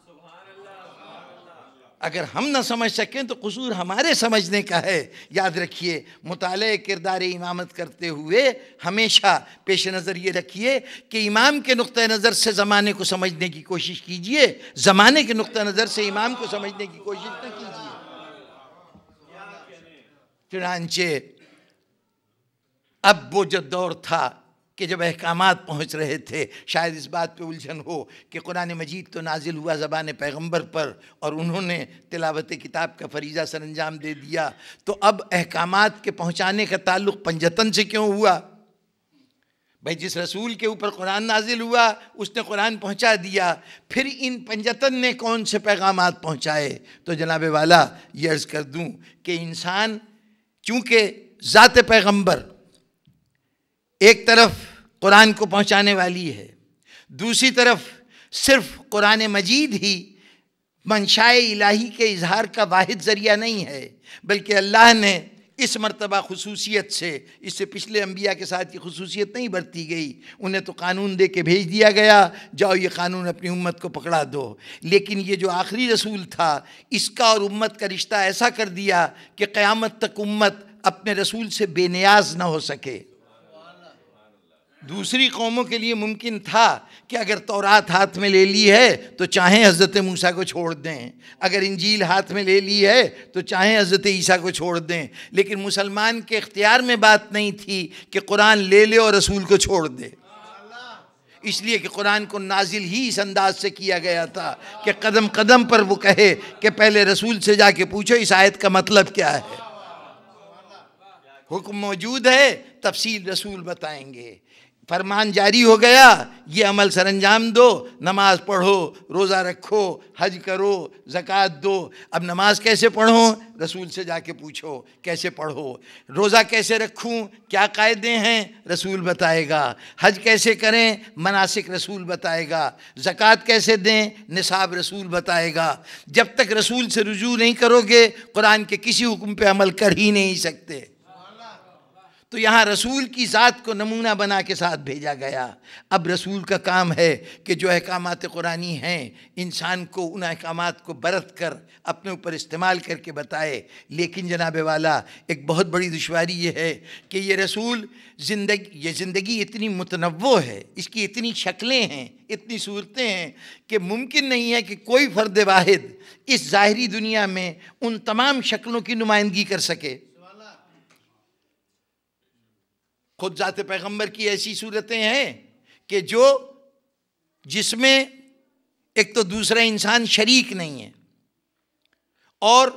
اگر ہم نہ سمجھ سکیں تو قصور ہمارے سمجھنے کا ہے۔ یاد رکھیے، مطالعہ کردار امامت کرتے ہوئے ہمیشہ پیش نظر یہ رکھیے کہ امام کے نقطہ نظر سے زمانے کو سمجھنے کی کوشش کیجئے، زمانے کے نقطہ نظر سے امام کو سمجھنے کی کوشش نہ کیجئے۔ چنانچہ اب وہ جو دور تھا کہ جب احکامات پہنچ رہے تھے، شاید اس بات پہ الجھن ہو کہ قرآن مجید تو نازل ہوا زبان پیغمبر پر اور انہوں نے تلاوت کتاب کا فریضہ سر انجام دے دیا، تو اب احکامات کے پہنچانے کا تعلق پنجتن سے کیوں ہوا؟ بھائی جس رسول کے اوپر قرآن نازل ہوا اس نے قرآن پہنچا دیا، پھر ان پنجتن نے کون سے پیغامات پہنچائے؟ تو جناب والا یہ عرض کر دوں کہ انسان چونکہ ذات پیغمبر ایک طرف قرآن کو پہنچانے والی ہے، دوسری طرف صرف قرآن مجید ہی منشاء الہی کے اظہار کا واحد ذریعہ نہیں ہے، بلکہ اللہ نے اس مرتبہ خصوصیت سے، اس سے پچھلے انبیاء کے ساتھ یہ خصوصیت نہیں برتی گئی، انہیں تو قانون دے کے بھیج دیا گیا، جاؤ یہ قانون اپنی امت کو پکڑا دو، لیکن یہ جو آخری رسول تھا اس کا اور امت کا رشتہ ایسا کر دیا کہ قیامت تک امت اپنے رسول سے بے نیاز نہ ہو سکے۔ دوسری قوموں کے لیے ممکن تھا کہ اگر تورات ہاتھ میں لے لی ہے تو چاہیں حضرت موسیٰ کو چھوڑ دیں، اگر انجیل ہاتھ میں لے لی ہے تو چاہیں حضرت عیسیٰ کو چھوڑ دیں، لیکن مسلمان کے اختیار میں بات نہیں تھی کہ قرآن لے لے اور رسول کو چھوڑ دے، اس لیے کہ قرآن کو نازل ہی اس انداز سے کیا گیا تھا کہ قدم قدم پر وہ کہے کہ پہلے رسول سے جا کے پوچھو اس آیت کا مطلب کیا ہے۔ حکم موجود ہے، تفصیل رسول بتائیں گے، فرمان جاری ہو گیا، یہ عمل سر انجام دو، نماز پڑھو، روزہ رکھو، حج کرو، زکوٰۃ دو۔ اب نماز کیسے پڑھوں؟ رسول سے جا کے پوچھو کیسے پڑھو۔ روزہ کیسے رکھوں؟ کیا قاعدے ہیں؟ رسول بتائے گا۔ حج کیسے کریں؟ مناسک رسول بتائے گا۔ زکوٰۃ کیسے دیں؟ نصاب رسول بتائے گا۔ جب تک رسول سے رجوع نہیں کرو گے قرآن کے کسی حکم پہ عمل کر ہی نہیں سکتے۔ تو یہاں رسول کی ذات کو نمونہ بنا کے ساتھ بھیجا گیا۔ اب رسول کا کام ہے کہ جو احکامات قرآنی ہیں انسان کو ان احکامات کو برت کر اپنے اوپر استعمال کر کے بتائے۔ لیکن جناب والا ایک بہت بڑی دشواری یہ ہے کہ یہ رسول زندگی اتنی متنوع ہے، اس کی اتنی شکلیں ہیں، اتنی صورتیں ہیں کہ ممکن نہیں ہے کہ کوئی فرد واحد اس ظاہری دنیا میں ان تمام شکلوں کی نمائندگی کر سکے۔ خود ذات پیغمبر کی ایسی صورتیں ہیں کہ جس میں ایک تو دوسرا انسان شریک نہیں ہے، اور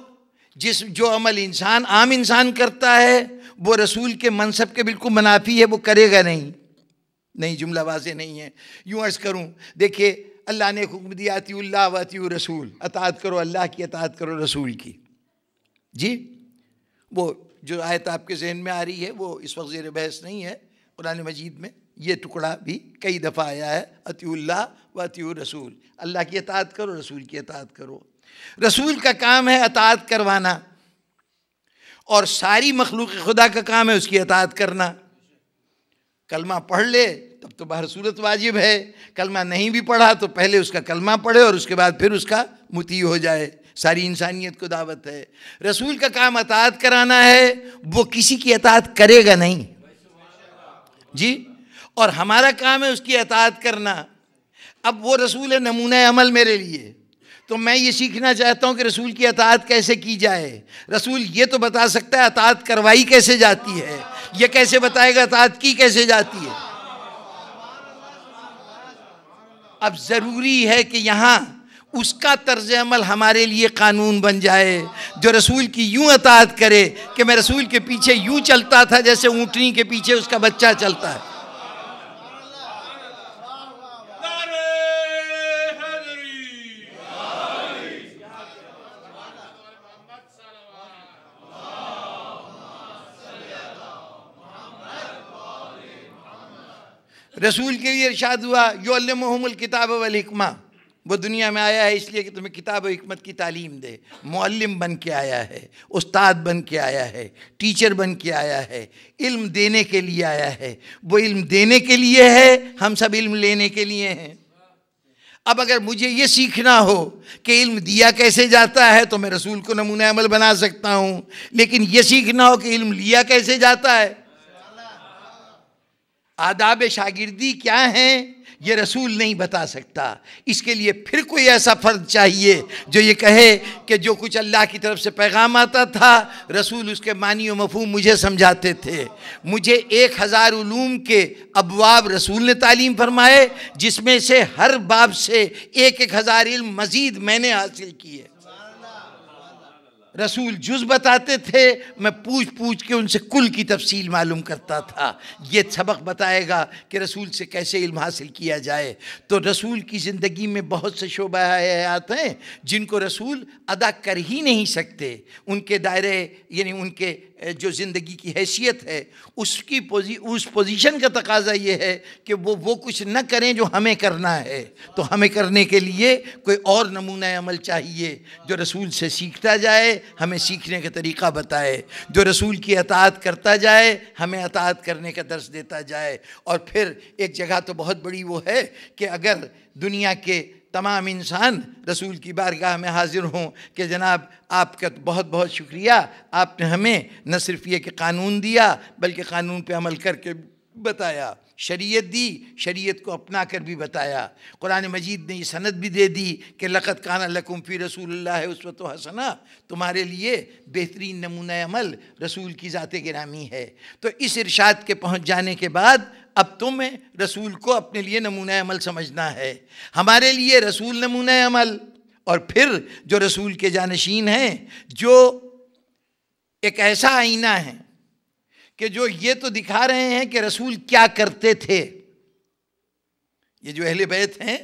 جو عمل عام انسان کرتا ہے وہ رسول کے منصب کے بالکل منافی ہے، وہ کرے گا نہیں، جملہ واضح نہیں ہے۔ یوں عرض کروں، دیکھیے اللہ نے حکم دیا اطیعوا اللہ و اطیعوا الرسول، اطاعت کرو اللہ کی، اطاعت کرو رسول کی۔ جی وہ جو آیت آپ کے ذہن میں آ رہی ہے وہ اس وقت زیر بحث نہیں ہے، قرآن مجید میں یہ ٹکڑا بھی کئی دفعہ آیا ہے، اطیعوا اللہ و اطیعوا الرسول، اللہ کی اطاعت کرو، رسول کی اطاعت کرو۔ رسول کا کام ہے اطاعت کروانا، اور ساری مخلوق خدا کا کام ہے اس کی اطاعت کرنا۔ کلمہ پڑھ لے تب تو بہر صورت واجب ہے، کلمہ نہیں بھی پڑھا تو پہلے اس کا کلمہ پڑھے اور اس کے بعد پھر اس کا مطیع ہو جائے۔ ساری انسانیت کو دعوت ہے۔ رسول کا کام اطاعت کرانا ہے، وہ کسی کی اطاعت کرے گا نہیں جی، اور ہمارا کام ہے اس کی اطاعت کرنا۔ اب وہ رسول ہے نمونہ عمل میرے لیے، تو میں یہ سیکھنا چاہتا ہوں کہ رسول کی اطاعت کیسے کی جائے۔ رسول یہ تو بتا سکتا ہے اطاعت کروائی کیسے جاتی ہے، یہ کیسے بتائے گا اطاعت کی کیسے جاتی ہے۔ اب ضروری ہے کہ یہاں اس کا طرز عمل ہمارے لیے قانون بن جائے، جو رسول کی یوں اطاعت کرے کہ میں رسول کے پیچھے یوں چلتا تھا جیسے اونٹنی کے پیچھے اس کا بچہ چلتا ہے۔ رسول کے لیے ارشاد ہوا یعلمہم الکتاب والحکمہ، وہ دنیا میں آیا ہے اس لیے کہ تمہیں کتاب و حکمت کی تعلیم دے، معلم بن کے آیا ہے، استاد بن کے آیا ہے، ٹیچر بن کے آیا ہے، علم دینے کے لیے آیا ہے۔ وہ علم دینے کے لیے ہے، ہم سب علم لینے کے لیے ہیں۔ اب اگر مجھے یہ سیکھنا ہو کہ علم دیا کیسے جاتا ہے تو میں رسول کو نمونہ عمل بنا سکتا ہوں، لیکن یہ سیکھنا ہو کہ علم لیا کیسے جاتا ہے، آداب شاگردی کیا ہیں، یہ رسول نہیں بتا سکتا۔ اس کے لیے پھر کوئی ایسا فرد چاہیے جو یہ کہے کہ جو کچھ اللہ کی طرف سے پیغام آتا تھا رسول اس کے معنی و مفہوم مجھے سمجھاتے تھے۔ مجھے 1000 علوم کے ابواب رسول نے تعلیم فرمائے، جس میں سے ہر باب سے 1000 علم مزید میں نے حاصل کیے۔ رسول جز بتاتے تھے، میں پوچھ کے ان سے کل کی تفصیل معلوم کرتا تھا۔ یہ سبق بتائے گا کہ رسول سے کیسے علم حاصل کیا جائے۔ تو رسول کی زندگی میں بہت سے شعبہ حیات ہیں جن کو رسول ادا کر ہی نہیں سکتے۔ ان کے دائرے یعنی ان کے جو زندگی کی حیثیت ہے اس پوزیشن کا تقاضا یہ ہے کہ وہ کچھ نہ کریں جو ہمیں کرنا ہے۔ تو ہمیں کرنے کے لیے کوئی اور نمونہ عمل چاہیے جو رسول سے سیکھتا جائے، ہمیں سیکھنے کا طریقہ بتائے، جو رسول کی اطاعت کرتا جائے، ہمیں اطاعت کرنے کا درس دیتا جائے۔ اور پھر ایک جگہ تو بہت بڑی وہ ہے کہ اگر دنیا کے تمام انسان رسول کی بارگاہ میں حاضر ہوں کہ جناب آپ کا بہت بہت شکریہ، آپ نے ہمیں نہ صرف یہ کہ قانون دیا بلکہ قانون پہ عمل کر کے بتایا، شریعت دی، شریعت کو اپنا کر بھی بتایا۔ قرآن مجید نے یہ سند بھی دے دی کہ لقد کان لکم فی رسول اللہ اسوۃ حسنہ، تمہارے لیے بہترین نمونہ عمل رسول کی ذات گرامی ہے۔ تو اس ارشاد کے پہنچ جانے کے بعد اب تمہیں رسول کو اپنے لیے نمونہ عمل سمجھنا ہے۔ ہمارے لیے رسول نمونہ عمل، اور پھر جو رسول کے جانشین ہیں، جو ایک ایسا آئینہ ہے کہ جو یہ تو دکھا رہے ہیں کہ رسول کیا کرتے تھے۔ یہ جو اہل بیت ہیں،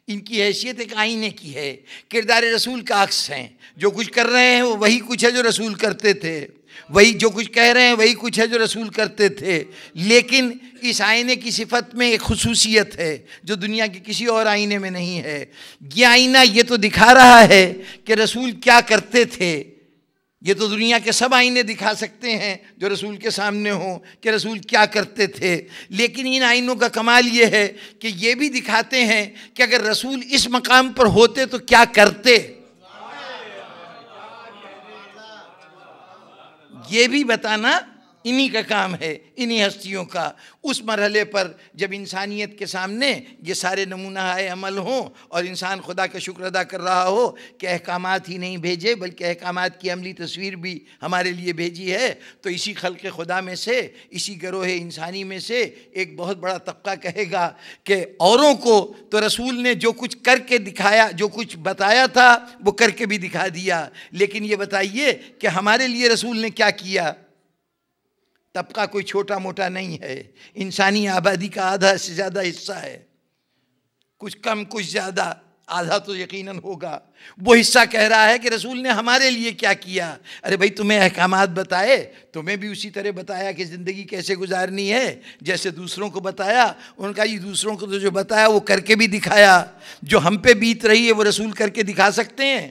ان کی حیثیت ایک آئینے کی ہے، کردار رسول کا عکس ہیں۔ جو کچھ کر رہے ہیں وہ وہی کچھ ہے جو رسول کرتے تھے، وہی جو کچھ کہہ رہے ہیں وہی کچھ ہے جو رسول کرتے تھے۔ لیکن اس آئینے کی صفت میں ایک خصوصیت ہے جو دنیا کے کسی اور آئینے میں نہیں ہے۔ یہ آئینہ یہ تو دکھا رہا ہے کہ رسول کیا کرتے تھے، یہ تو دنیا کے سب آئینے دکھا سکتے ہیں جو رسول کے سامنے ہوں کہ رسول کیا کرتے تھے، لیکن ان آئینوں کا کمال یہ ہے کہ یہ بھی دکھاتے ہیں کہ اگر رسول اس مقام پر ہوتے تو کیا کرتے، یہ بھی بتانا انہی کا کام ہے، انہی ہستیوں کا۔ اس مرحلے پر جب انسانیت کے سامنے یہ سارے نمونہ عمل ہوں اور انسان خدا کا شکر ادا کر رہا ہو کہ احکامات ہی نہیں بھیجے بلکہ احکامات کی عملی تصویر بھی ہمارے لیے بھیجی ہے، تو اسی خلق خدا میں سے، اسی گروہ انسانی میں سے ایک بہت بڑا طبقہ کہے گا کہ اوروں کو تو رسول نے جو کچھ کر کے دکھایا، جو کچھ بتایا تھا وہ کر کے بھی دکھا دیا، لیکن یہ بتائیے کہ ہمارے لیے رسول نے کیا کیا؟ طبقہ کوئی چھوٹا موٹا نہیں ہے، انسانی آبادی کا آدھا سے زیادہ حصہ ہے، کچھ کم کچھ زیادہ، آدھا تو یقیناً ہوگا۔ وہ حصہ کہہ رہا ہے کہ رسول نے ہمارے لیے کیا کیا؟ ارے بھائی تمہیں احکامات بتائے، تمہیں بھی اسی طرح بتایا کہ زندگی کیسے گزارنی ہے جیسے دوسروں کو بتایا۔ ان کا یہ دوسروں کو تو جو بتایا وہ کر کے بھی دکھایا، جو ہم پہ بیت رہی ہے وہ رسول کر کے دکھا سکتے ہیں؟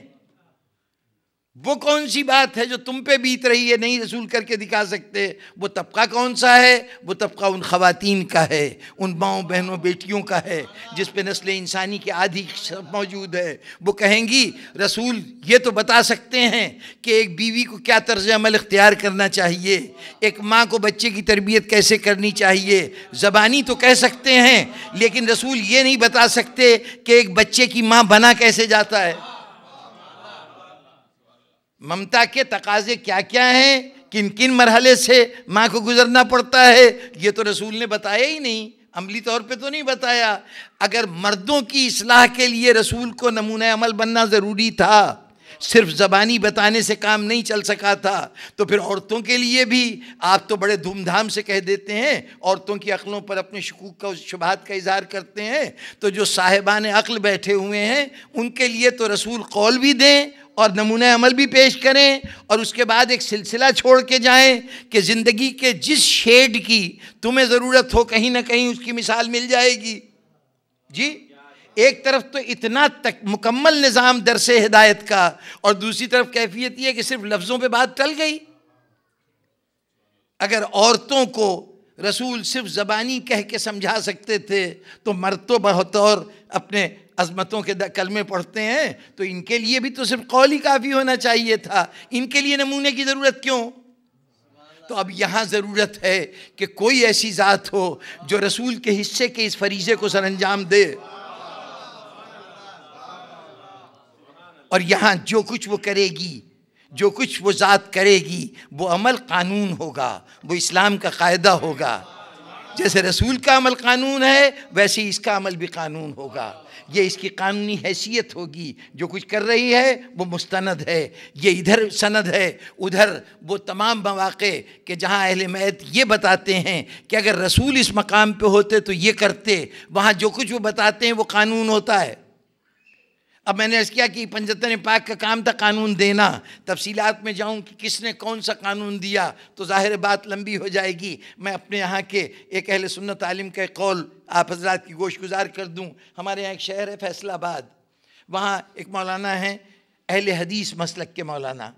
وہ کون سی بات ہے جو تم پہ بیت رہی ہے نہیں رسول کر کے دکھا سکتے؟ وہ طبقہ کون سا ہے؟ وہ طبقہ ان خواتین کا ہے، ان ماؤں بہنوں بیٹیوں کا ہے جس پہ نسل انسانی کی آدھی موجود ہے۔ وہ کہیں گی رسول یہ تو بتا سکتے ہیں کہ ایک بیوی کو کیا طرز عمل اختیار کرنا چاہیے، ایک ماں کو بچے کی تربیت کیسے کرنی چاہیے۔ زبانی تو کہہ سکتے ہیں لیکن رسول یہ نہیں بتا سکتے کہ ایک بچے کی ماں بنا کیسے جاتا ہے، ممتا کے تقاضے کیا کیا ہیں، کن کن مرحلے سے ماں کو گزرنا پڑتا ہے، یہ تو رسول نے بتایا ہی نہیں، عملی طور پہ تو نہیں بتایا۔ اگر مردوں کی اصلاح کے لیے رسول کو نمونہ عمل بننا ضروری تھا، صرف زبانی بتانے سے کام نہیں چل سکا تھا، تو پھر عورتوں کے لیے بھی آپ تو بڑے دھوم دھام سے کہہ دیتے ہیں، عورتوں کی عقلوں پر اپنے شکوک کا شبہات کا اظہار کرتے ہیں، تو جو صاحبان عقل بیٹھے ہوئے ہیں ان کے لیے تو رسول قول بھی دیں اور نمونہ عمل بھی پیش کریں، اور اس کے بعد ایک سلسلہ چھوڑ کے جائیں کہ زندگی کے جس شیڈ کی تمہیں ضرورت ہو کہیں نہ کہیں اس کی مثال مل جائے گی۔ جی ایک طرف تو اتنا مکمل نظام درس ہدایت کا، اور دوسری طرف کیفیت یہ کہ صرف لفظوں پہ بات ٹل گئی۔ اگر عورتوں کو رسول صرف زبانی کہہ کے سمجھا سکتے تھے تو مرد تو بطور اپنے عظمتوں کے کلمے پڑھتے ہیں، تو ان کے لیے بھی تو صرف قول ہی کافی ہونا چاہیے تھا، ان کے لیے نمونے کی ضرورت کیوں؟ تو اب یہاں ضرورت ہے کہ کوئی ایسی ذات ہو جو رسول کے حصے کے اس فریضے کو سر انجام دے، اور یہاں جو کچھ وہ کرے گی، جو کچھ وہ ذات کرے گی، وہ عمل قانون ہوگا، وہ اسلام کا قاعدہ ہوگا۔ جیسے رسول کا عمل قانون ہے ویسے ہی اس کا عمل بھی قانون ہوگا، یہ اس کی قانونی حیثیت ہوگی۔ جو کچھ کر رہی ہے وہ مستند ہے، یہ ادھر سند ہے، ادھر وہ تمام مواقع کہ جہاں اہل بیت یہ بتاتے ہیں کہ اگر رسول اس مقام پہ ہوتے تو یہ کرتے، وہاں جو کچھ وہ بتاتے ہیں وہ قانون ہوتا ہے۔ اب میں نے عرض کیا کہ پنجتن پاک کا کام تھا قانون دینا، تفصیلات میں جاؤں کہ کس نے کون سا قانون دیا تو ظاہر بات لمبی ہو جائے گی۔ میں اپنے یہاں کے ایک اہل سنت عالم کا ایک قول آپ حضرات کی گوش گزار کر دوں۔ ہمارے یہاں ایک شہر ہے فیصل آباد، وہاں ایک مولانا ہیں اہل حدیث مسلک کے مولانا،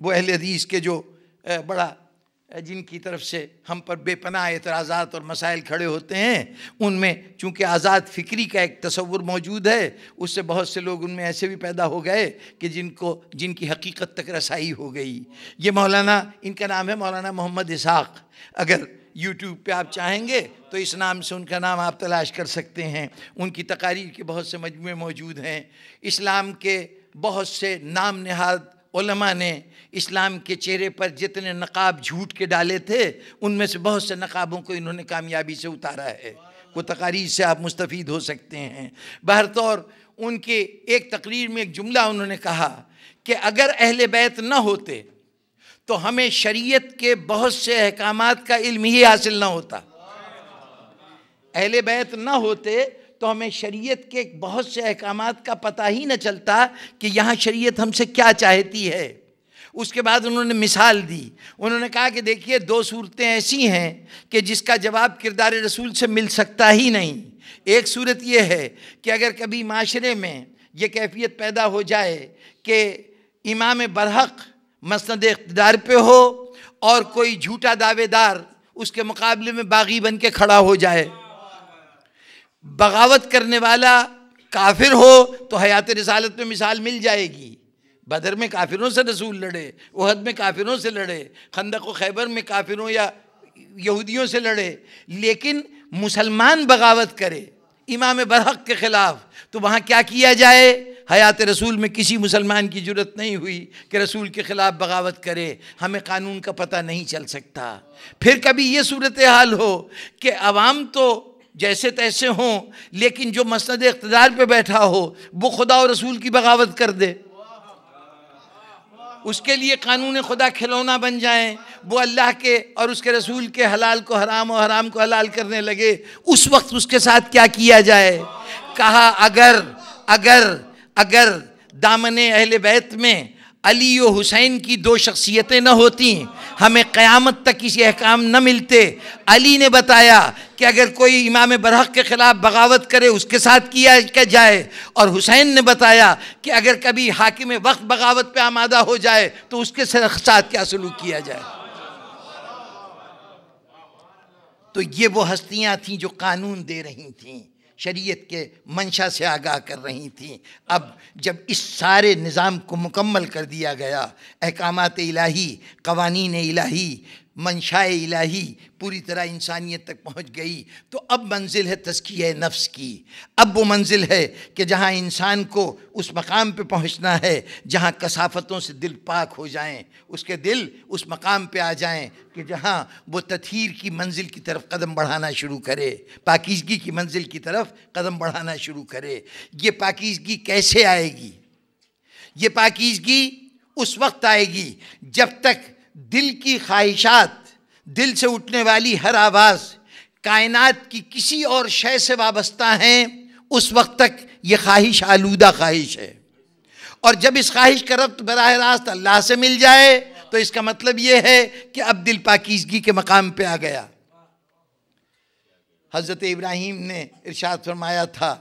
وہ اہل حدیث کے جو بڑا جن کی طرف سے ہم پر بے پناہ اعتراضات اور مسائل کھڑے ہوتے ہیں، ان میں چونکہ آزاد فکری کا ایک تصور موجود ہے، اس سے بہت سے لوگ ان میں ایسے بھی پیدا ہو گئے کہ جن کی حقیقت تک رسائی ہو گئی۔ یہ مولانا، ان کا نام ہے مولانا محمد اسحاق، اگر یوٹیوب پہ آپ چاہیں گے تو اس نام سے ان کا نام آپ تلاش کر سکتے ہیں۔ ان کی تقاریر کے بہت سے مجموعے موجود ہیں۔ اسلام کے بہت سے نام نہاد علماء نے اسلام کے چہرے پر جتنے نقاب جھوٹ کے ڈالے تھے، ان میں سے بہت سے نقابوں کو انہوں نے کامیابی سے اتارا ہے۔ وہ تقاریر سے آپ مستفید ہو سکتے ہیں۔ بہرطور ان کے ایک تقریر میں ایک جملہ انہوں نے کہا کہ اگر اہل بیت نہ ہوتے تو ہمیں شریعت کے بہت سے احکامات کا علم ہی حاصل نہ ہوتا۔ اہل بیت نہ ہوتے تو ہمیں شریعت کے بہت سے احکامات کا پتہ ہی نہ چلتا کہ یہاں شریعت ہم سے کیا چاہتی ہے۔ اس کے بعد انہوں نے مثال دی، انہوں نے کہا کہ دیکھیے 2 صورتیں ایسی ہیں کہ جس کا جواب کردار رسول سے مل سکتا ہی نہیں۔ ایک صورت یہ ہے کہ اگر کبھی معاشرے میں یہ کیفیت پیدا ہو جائے کہ امام برحق مسند اقتدار پہ ہو اور کوئی جھوٹا دعوے دار اس کے مقابلے میں باغی بن کے کھڑا ہو جائے، بغاوت کرنے والا کافر ہو تو حیات رسالت میں مثال مل جائے گی۔ بدر میں کافروں سے رسول لڑے، احد میں کافروں سے لڑے، خندق و خیبر میں کافروں یا یہودیوں سے لڑے، لیکن مسلمان بغاوت کرے امام برحق کے خلاف تو وہاں کیا کیا جائے؟ حیات رسول میں کسی مسلمان کی جرت نہیں ہوئی کہ رسول کے خلاف بغاوت کرے، ہمیں قانون کا پتہ نہیں چل سکتا۔ پھر کبھی یہ صورتحال ہو کہ عوام تو جیسے تیسے ہوں، لیکن جو مسند اقتدار پہ بیٹھا ہو وہ خدا اور رسول کی بغاوت کر دے، اس کے لیے قانون خدا کھلونا بن جائیں، وہ اللہ کے اور اس کے رسول کے حلال کو حرام اور حرام کو حلال کرنے لگے، اس وقت اس کے ساتھ کیا کیا جائے؟ کہا اگر دامن اہل بیت میں علی و حسین کی 2 شخصیتیں نہ ہوتی، ہمیں قیامت تک کسی احکام نہ ملتے۔ علی نے بتایا کہ اگر کوئی امام برحق کے خلاف بغاوت کرے اس کے ساتھ کیا جائے، اور حسین نے بتایا کہ اگر کبھی حاکم وقت بغاوت پہ آمادہ ہو جائے تو اس کے ساتھ کیا سلوک کیا جائے۔ تو یہ وہ ہستیاں تھیں جو قانون دے رہی تھیں، شریعت کے منشا سے آگاہ کر رہی تھیں۔ اب جب اس سارے نظام کو مکمل کر دیا گیا، احکامات الہی، قوانین الہی، منشاء الہی پوری طرح انسانیت تک پہنچ گئی، تو اب منزل ہے تزکیہ نفس کی۔ اب وہ منزل ہے کہ جہاں انسان کو اس مقام پہ پہنچنا ہے جہاں کثافتوں سے دل پاک ہو جائیں، اس کے دل اس مقام پہ آ جائیں کہ جہاں وہ تطہیر کی منزل کی طرف قدم بڑھانا شروع کرے، پاکیزگی کی منزل کی طرف قدم بڑھانا شروع کرے۔ یہ پاکیزگی کیسے آئے گی؟ یہ پاکیزگی اس وقت آئے گی جب تک دل کی خواہشات، دل سے اٹھنے والی ہر آواز کائنات کی کسی اور شے سے وابستہ ہیں، اس وقت تک یہ خواہش آلودہ خواہش ہے۔ اور جب اس خواہش کا ربط براہ راست اللہ سے مل جائے تو اس کا مطلب یہ ہے کہ اب دل پاکیزگی کے مقام پہ آ گیا۔ حضرت ابراہیم نے ارشاد فرمایا تھا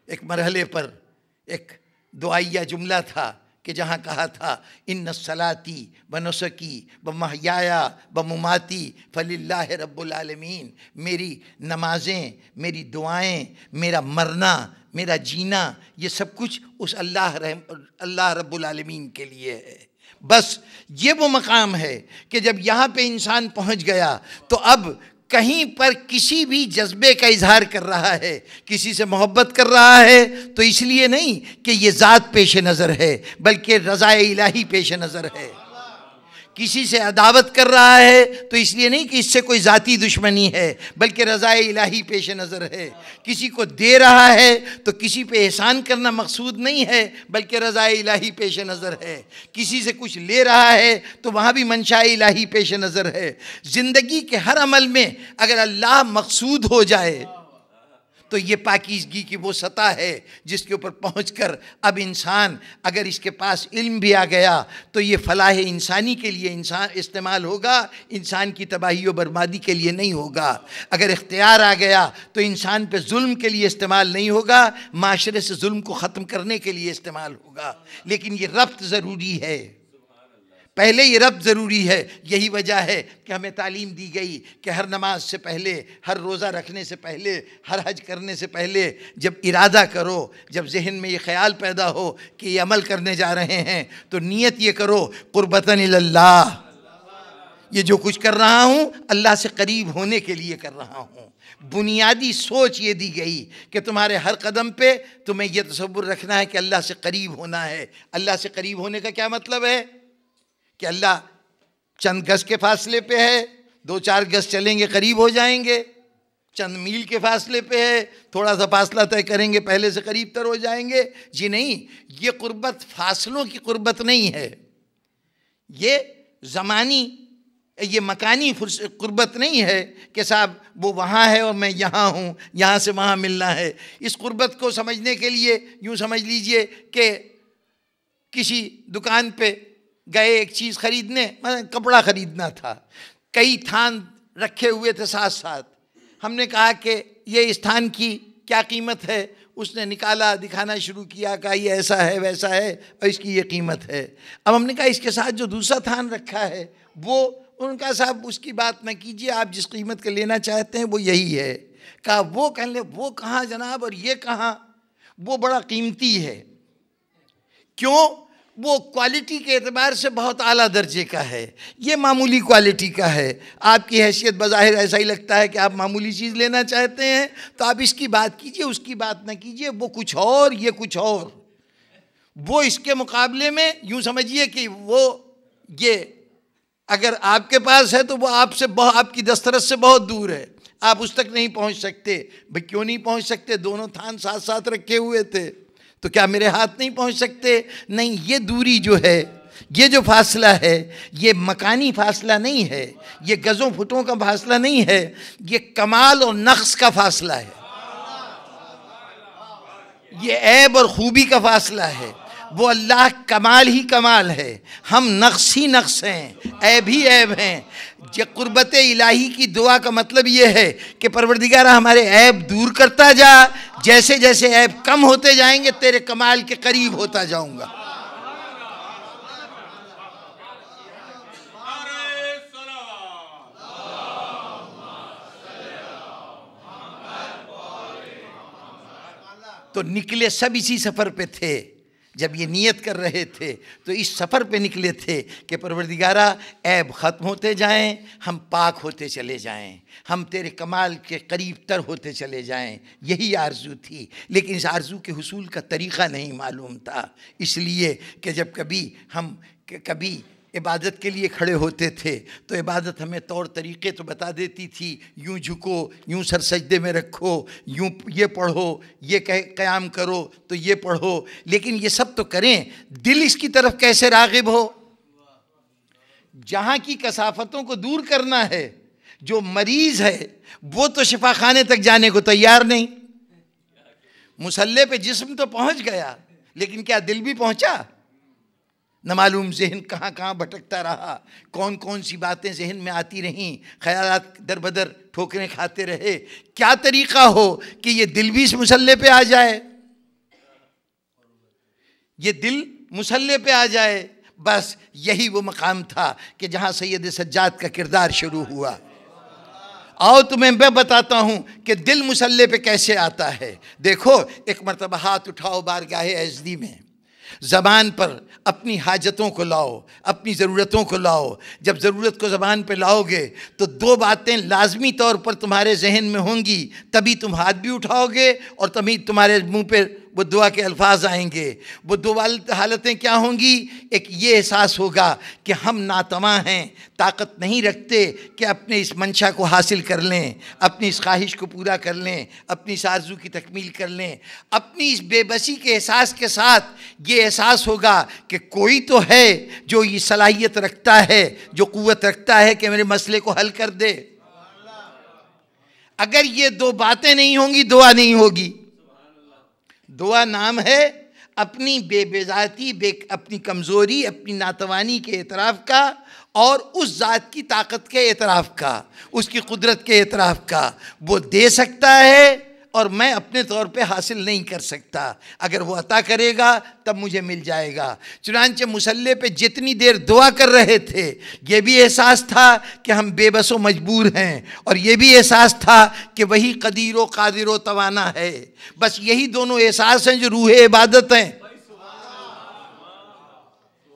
ایک مرحلے پر، ایک دعائیہ جملہ تھا کہ جہاں کہا تھا ان صلاتی و نسکی و محیایا و مماتی فللہ رب العالمین، میری نمازیں، میری دعائیں، میرا مرنا، میرا جینا، یہ سب کچھ اس اللہ رب العالمین کے لیے ہے۔ بس یہ وہ مقام ہے کہ جب یہاں پہ انسان پہنچ گیا تو اب کہیں پر کسی بھی جذبے کا اظہار کر رہا ہے، کسی سے محبت کر رہا ہے تو اس لیے نہیں کہ یہ ذات پیش نظر ہے، بلکہ رضا الہی پیش نظر ہے۔ کسی سے عداوت کر رہا ہے تو اس لیے نہیں کہ اس سے کوئی ذاتی دشمنی ہے، بلکہ رضا الہی پیش نظر ہے۔ کسی کو دے رہا ہے تو کسی پہ احسان کرنا مقصود نہیں ہے، بلکہ رضا الہی پیش نظر ہے۔ کسی سے کچھ لے رہا ہے تو وہاں بھی منشاء الہی پیش نظر ہے۔ زندگی کے ہر عمل میں اگر اللہ مقصود ہو جائے تو یہ پاکیزگی کی وہ سطح ہے جس کے اوپر پہنچ کر اب انسان، اگر اس کے پاس علم بھی آ گیا تو یہ فلاح انسانی کے لیے انسان استعمال ہوگا، انسان کی تباہی و بربادی کے لیے نہیں ہوگا۔ اگر اختیار آ گیا تو انسان پہ ظلم کے لیے استعمال نہیں ہوگا، معاشرے سے ظلم کو ختم کرنے کے لیے استعمال ہوگا۔ لیکن یہ ربط ضروری ہے۔ پہلے یہ ربط ضروری ہے. یہی وجہ ہے کہ ہمیں تعلیم دی گئی کہ ہر نماز سے پہلے، ہر روزہ رکھنے سے پہلے، ہر حج کرنے سے پہلے جب ارادہ کرو، جب ذہن میں یہ خیال پیدا ہو کہ یہ عمل کرنے جا رہے ہیں تو نیت یہ کرو قربتاً اللہ، یہ جو کچھ کر رہا ہوں اللہ سے قریب ہونے کے لیے کر رہا ہوں. بنیادی سوچ یہ دی گئی کہ تمہارے ہر قدم پہ تمہیں یہ تصور رکھنا ہے کہ اللہ سے قریب ہونا ہے. اللہ سے قریب ہونے کا کیا مطلب ہے؟ کہ اللہ چند گز کے فاصلے پہ ہے، 2-4 گز چلیں گے قریب ہو جائیں گے. چند میل کے فاصلے پہ ہے، تھوڑا سا فاصلہ طے کریں گے پہلے سے قریب تر ہو جائیں گے. جی نہیں، یہ قربت فاصلوں کی قربت نہیں ہے، یہ زمانی، یہ مکانی قربت نہیں ہے کہ صاحب وہ وہاں ہے اور میں یہاں ہوں، یہاں سے وہاں ملنا ہے. اس قربت کو سمجھنے کے لیے یوں سمجھ لیجئے کہ کسی دکان پہ گئے ایک چیز خریدنے، کپڑا خریدنا تھا، کئی تھان رکھے ہوئے تھے ساتھ ساتھ. ہم نے کہا کہ یہ اس تھان کی کیا قیمت ہے؟ اس نے نکالا، دکھانا شروع کیا، کہا یہ ایسا ہے ویسا ہے اور اس کی یہ قیمت ہے. اب ہم نے کہا اس کے ساتھ جو دوسرا تھان رکھا ہے وہ، ان کا صاحب اس کی بات نہ کیجئے، آپ جس قیمت کا لینا چاہتے ہیں وہ یہی ہے. کہا وہ کہنے لے وہ کہاں جناب اور یہ کہاں؟ وہ بڑا قیمتی ہے. کیوں؟ وہ کوالٹی کے اعتبار سے بہت اعلیٰ درجے کا ہے، یہ معمولی کوالٹی کا ہے. آپ کی حیثیت بظاہر ایسا ہی لگتا ہے کہ آپ معمولی چیز لینا چاہتے ہیں تو آپ اس کی بات کیجئے، اس کی بات نہ کیجئے. وہ کچھ اور، یہ کچھ اور. وہ اس کے مقابلے میں یوں سمجھیے کہ وہ یہ اگر آپ کے پاس ہے تو وہ آپ سے آپ کی دسترس سے بہت دور ہے، آپ اس تک نہیں پہنچ سکتے. بھئی کیوں نہیں پہنچ سکتے؟ دونوں تھان ساتھ ساتھ رکھے ہوئے تھے، تو کیا میرے ہاتھ نہیں پہنچ سکتے؟ نہیں، یہ دوری جو ہے، یہ جو فاصلہ ہے، یہ مکانی فاصلہ نہیں ہے، یہ گزوں فٹوں کا فاصلہ نہیں ہے، یہ کمال اور نقص کا فاصلہ ہے، یہ عیب اور خوبی کا فاصلہ ہے. وہ اللہ کمال ہی کمال ہے، ہم نقص ہی نقص ہیں، عیب ہی عیب ہیں. یہ قربت الہی کی دعا کا مطلب یہ ہے کہ پروردگارہ ہمارے عیب دور کرتا جا، جیسے جیسے عیب کم ہوتے جائیں گے تیرے کمال کے قریب ہوتا جاؤں گا. تو نکلے سب اسی سفر پہ تھے. جب یہ نیت کر رہے تھے تو اس سفر پہ نکلے تھے کہ پروردگارہ عیب ختم ہوتے جائیں، ہم پاک ہوتے چلے جائیں، ہم تیرے کمال کے قریب تر ہوتے چلے جائیں. یہی آرزو تھی، لیکن اس آرزو کے حصول کا طریقہ نہیں معلوم تھا. اس لیے کہ جب کبھی عبادت کے لیے کھڑے ہوتے تھے تو عبادت ہمیں طور طریقے تو بتا دیتی تھی، یوں جھکو، یوں سر سجدے میں رکھو، یوں یہ پڑھو، یہ قیام کرو تو یہ پڑھو. لیکن یہ سب تو کریں، دل اس کی طرف کیسے راغب ہو؟ جہاں کی کثافتوں کو دور کرنا ہے. جو مریض ہے وہ تو شفا خانے تک جانے کو تیار نہیں. مصلے پہ جسم تو پہنچ گیا لیکن کیا دل بھی پہنچا؟ نہ معلوم ذہن کہاں کہاں بھٹکتا رہا، کون کون سی باتیں ذہن میں آتی رہیں، خیالات در بدر ٹھوکریں کھاتے رہے. کیا طریقہ ہو کہ یہ دل بھی اس مصلے پہ آ جائے، یہ دل مصلے پہ آ جائے. بس یہی وہ مقام تھا کہ جہاں سید سجاد کا کردار شروع ہوا. آؤ تمہیں میں بتاتا ہوں کہ دل مصلے پہ کیسے آتا ہے. دیکھو، ایک مرتبہ ہاتھ اٹھاؤ بارگاہ عزدی میں، زبان پر اپنی حاجتوں کو لاؤ، اپنی ضرورتوں کو لاؤ. جب ضرورت کو زبان پہ لاؤ گے تو دو باتیں لازمی طور پر تمہارے ذہن میں ہوں گی، تبھی تم ہاتھ بھی اٹھاؤ گے اور تبھی تمہارے منہ پہ وہ دعا کے الفاظ آئیں گے. وہ دو حالتیں کیا ہوں گی؟ ایک یہ احساس ہوگا کہ ہم ناتواں ہیں، طاقت نہیں رکھتے کہ اپنے اس منشا کو حاصل کر لیں، اپنی اس خواہش کو پورا کر لیں، اپنی اس آرزو کی تکمیل کر لیں. اپنی اس بے بسی کے احساس کے ساتھ یہ احساس ہوگا کہ کوئی تو ہے جو یہ صلاحیت رکھتا ہے، جو قوت رکھتا ہے کہ میرے مسئلے کو حل کر دے. اگر یہ دو باتیں نہیں ہوں گی دعا نہیں ہوگی. دعا نام ہے اپنی بے بذاتی، اپنی کمزوری، اپنی ناتوانی کے اعتراف کا اور اس ذات کی طاقت کے اعتراف کا، اس کی قدرت کے اعتراف کا. وہ دے سکتا ہے اور میں اپنے طور پہ حاصل نہیں کر سکتا، اگر وہ عطا کرے گا تب مجھے مل جائے گا۔ چنانچہ مصلی پہ جتنی دیر دعا کر رہے تھے یہ بھی احساس تھا کہ ہم بے بس و مجبور ہیں، اور یہ بھی احساس تھا کہ وہی قدیر و قادر و توانا ہے۔ بس یہی دونوں احساس ہیں جو روح عبادت ہیں۔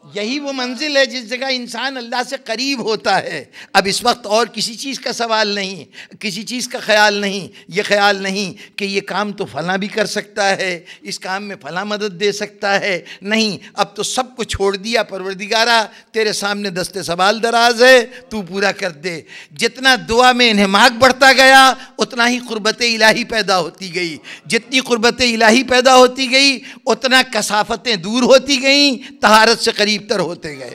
یہی وہ منزل ہے جس جگہ انسان اللہ سے قریب ہوتا ہے۔ اب اس وقت اور کسی چیز کا سوال نہیں، کسی چیز کا خیال نہیں، یہ خیال نہیں کہ یہ کام تو فلاں بھی کر سکتا ہے، اس کام میں فلاں مدد دے سکتا ہے، نہیں، اب تو سب کو چھوڑ دیا۔ پروردگارہ تیرے سامنے دست سوال دراز ہے، تو پورا کر دے۔ جتنا دعا میں انہماک بڑھتا گیا اتنا ہی قربت الہی پیدا ہوتی گئی، جتنی قربت الہی پیدا ہوتی گئی اتنا کثافتیں دور ہوتی گئیں، طہارت سے قریب تر ہوتے گئے۔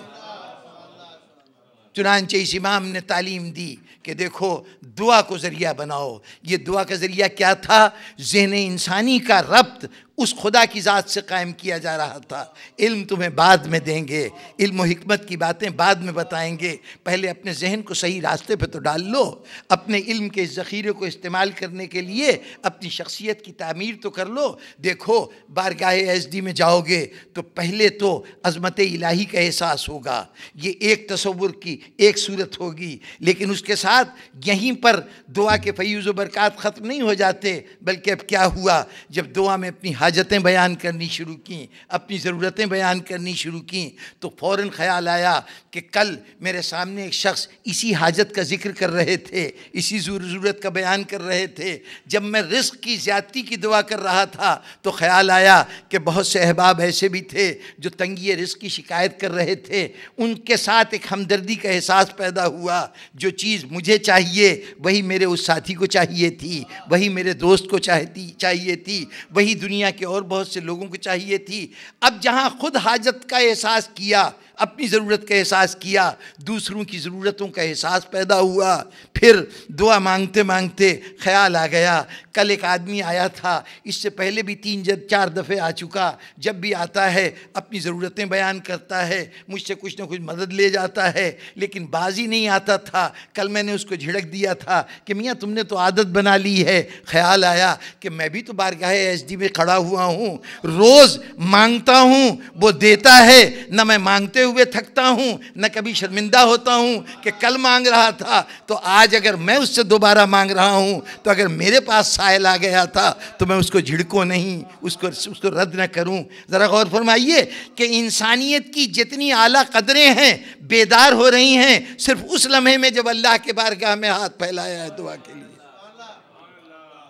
چنانچہ اس امام نے تعلیم دی کہ دیکھو دعا کو ذریعہ بناؤ۔ یہ دعا کا ذریعہ کیا تھا؟ ذہن انسانی کا ربط اس خدا کی ذات سے قائم کیا جا رہا تھا۔ علم تمہیں بعد میں دیں گے، علم و حکمت کی باتیں بعد میں بتائیں گے، پہلے اپنے ذہن کو صحیح راستے پہ تو ڈال لو، اپنے علم کے اس ذخیرے کو استعمال کرنے کے لیے اپنی شخصیت کی تعمیر تو کر لو۔ دیکھو بارگاہ ایزدی میں جاؤ گے تو پہلے تو عظمت الہی کا احساس ہوگا، یہ ایک تصور کی ایک صورت ہوگی، لیکن اس کے ساتھ یہیں پر دعا کے فیوز و برکات ختم نہیں ہو جاتے، بلکہ اب کیا ہوا؟ جب دعا میں اپنی حاجتیں بیان کرنی شروع کیں، اپنی ضرورتیں بیان کرنی شروع کیں، تو فوراً خیال آیا کہ کل میرے سامنے ایک شخص اسی حاجت کا ذکر کر رہے تھے، اسی ضرورت کا بیان کر رہے تھے۔ جب میں رزق کی زیادتی کی دعا کر رہا تھا تو خیال آیا کہ بہت سے احباب ایسے بھی تھے جو تنگی رزق کی شکایت کر رہے تھے، ان کے ساتھ ایک ہمدردی کا احساس پیدا ہوا۔ جو چیز مجھے چاہیے وہی میرے اس ساتھی کو چاہیے تھی، وہی میرے دوست کو چاہیے تھی، وہی دنیا کے اور بہت سے لوگوں کو چاہیے تھی۔ اب جہاں خود حاجت کا احساس کیا، اپنی ضرورت کا احساس کیا، دوسروں کی ضرورتوں کا احساس پیدا ہوا۔ پھر دعا مانگتے مانگتے خیال آ گیا، کل ایک آدمی آیا تھا، اس سے پہلے بھی 3-4 دفعے آ چکا، جب بھی آتا ہے اپنی ضرورتیں بیان کرتا ہے، مجھ سے کچھ نہ کچھ مدد لے جاتا ہے، لیکن بازی نہیں آتا تھا۔ کل میں نے اس کو جھڑک دیا تھا کہ میاں تم نے تو عادت بنا لی ہے۔ خیال آیا کہ میں بھی تو بارگاہ ایزدی میں کھڑا ہوا ہوں، روز مانگتا ہوں، وہ دیتا ہے، نہ میں مانگتے ہوئے تھکتا ہوں نہ کبھی شرمندہ ہوتا ہوں کہ کل مانگ رہا تھا تو آج اگر میں اس سے دوبارہ مانگ رہا ہوں تو اگر میرے پاس سائل آ گیا تھا تو میں اس کو جھڑکوں نہیں، اس کو رد نہ کروں۔ ذرا غور فرمائیے کہ انسانیت کی جتنی اعلیٰ قدریں ہیں بیدار ہو رہی ہیں صرف اس لمحے میں جب اللہ کے بارگاہ میں ہاتھ پھیلایا ہے دعا کے لیے۔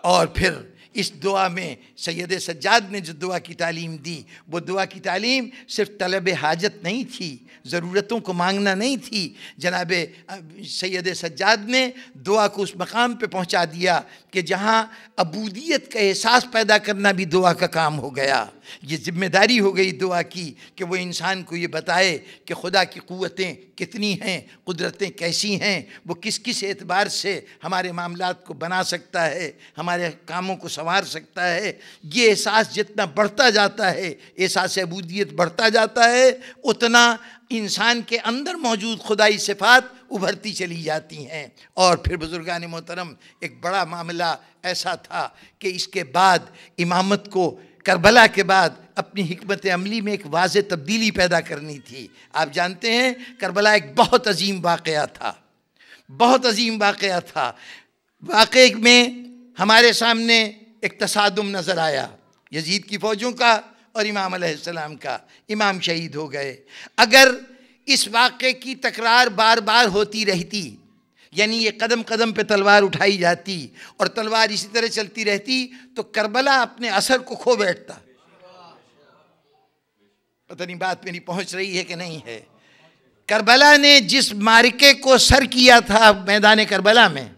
اور پھر اس دعا میں سید سجاد نے جو دعا کی تعلیم دی، وہ دعا کی تعلیم صرف طلب حاجت نہیں تھی، ضرورتوں کو مانگنا نہیں تھی۔ جناب سید سجاد نے دعا کو اس مقام پہ پہنچا دیا کہ جہاں عبودیت کا احساس پیدا کرنا بھی دعا کا کام ہو گیا۔ یہ ذمہ داری ہو گئی دعا کی کہ وہ انسان کو یہ بتائے کہ خدا کی قوتیں کتنی ہیں، قدرتیں کیسی ہیں، وہ کس کس اعتبار سے ہمارے معاملات کو بنا سکتا ہے، ہمارے کاموں کو سنوار سکتا ہے۔ یہ احساس جتنا بڑھتا جاتا ہے، احساس عبودیت بڑھتا جاتا ہے، اتنا انسان کے اندر موجود خدائی صفات ابھرتی چلی جاتی ہیں۔ اور پھر بزرگان محترم ایک بڑا معاملہ ایسا تھا کہ اس کے بعد امامت کو کربلا کے بعد اپنی حکمت عملی میں ایک واضح تبدیلی پیدا کرنی تھی۔ آپ جانتے ہیں کربلا ایک بہت عظیم واقعہ تھا، بہت عظیم واقعہ تھا۔ واقعے میں ہمارے سامنے ایک تصادم نظر آیا، یزید کی فوجوں کا اور امام علیہ السلام کا۔ امام شہید ہو گئے۔ اگر اس واقعے کی تکرار بار بار ہوتی رہتی، یعنی یہ قدم قدم پہ تلوار اٹھائی جاتی اور تلوار اسی طرح چلتی رہتی تو کربلا اپنے اثر کو کھو بیٹھتا۔ پتہ نہیں بات میری پہنچ رہی ہے کہ نہیں ہے۔ کربلا نے جس معرکے کو سر کیا تھا میدان کربلا میں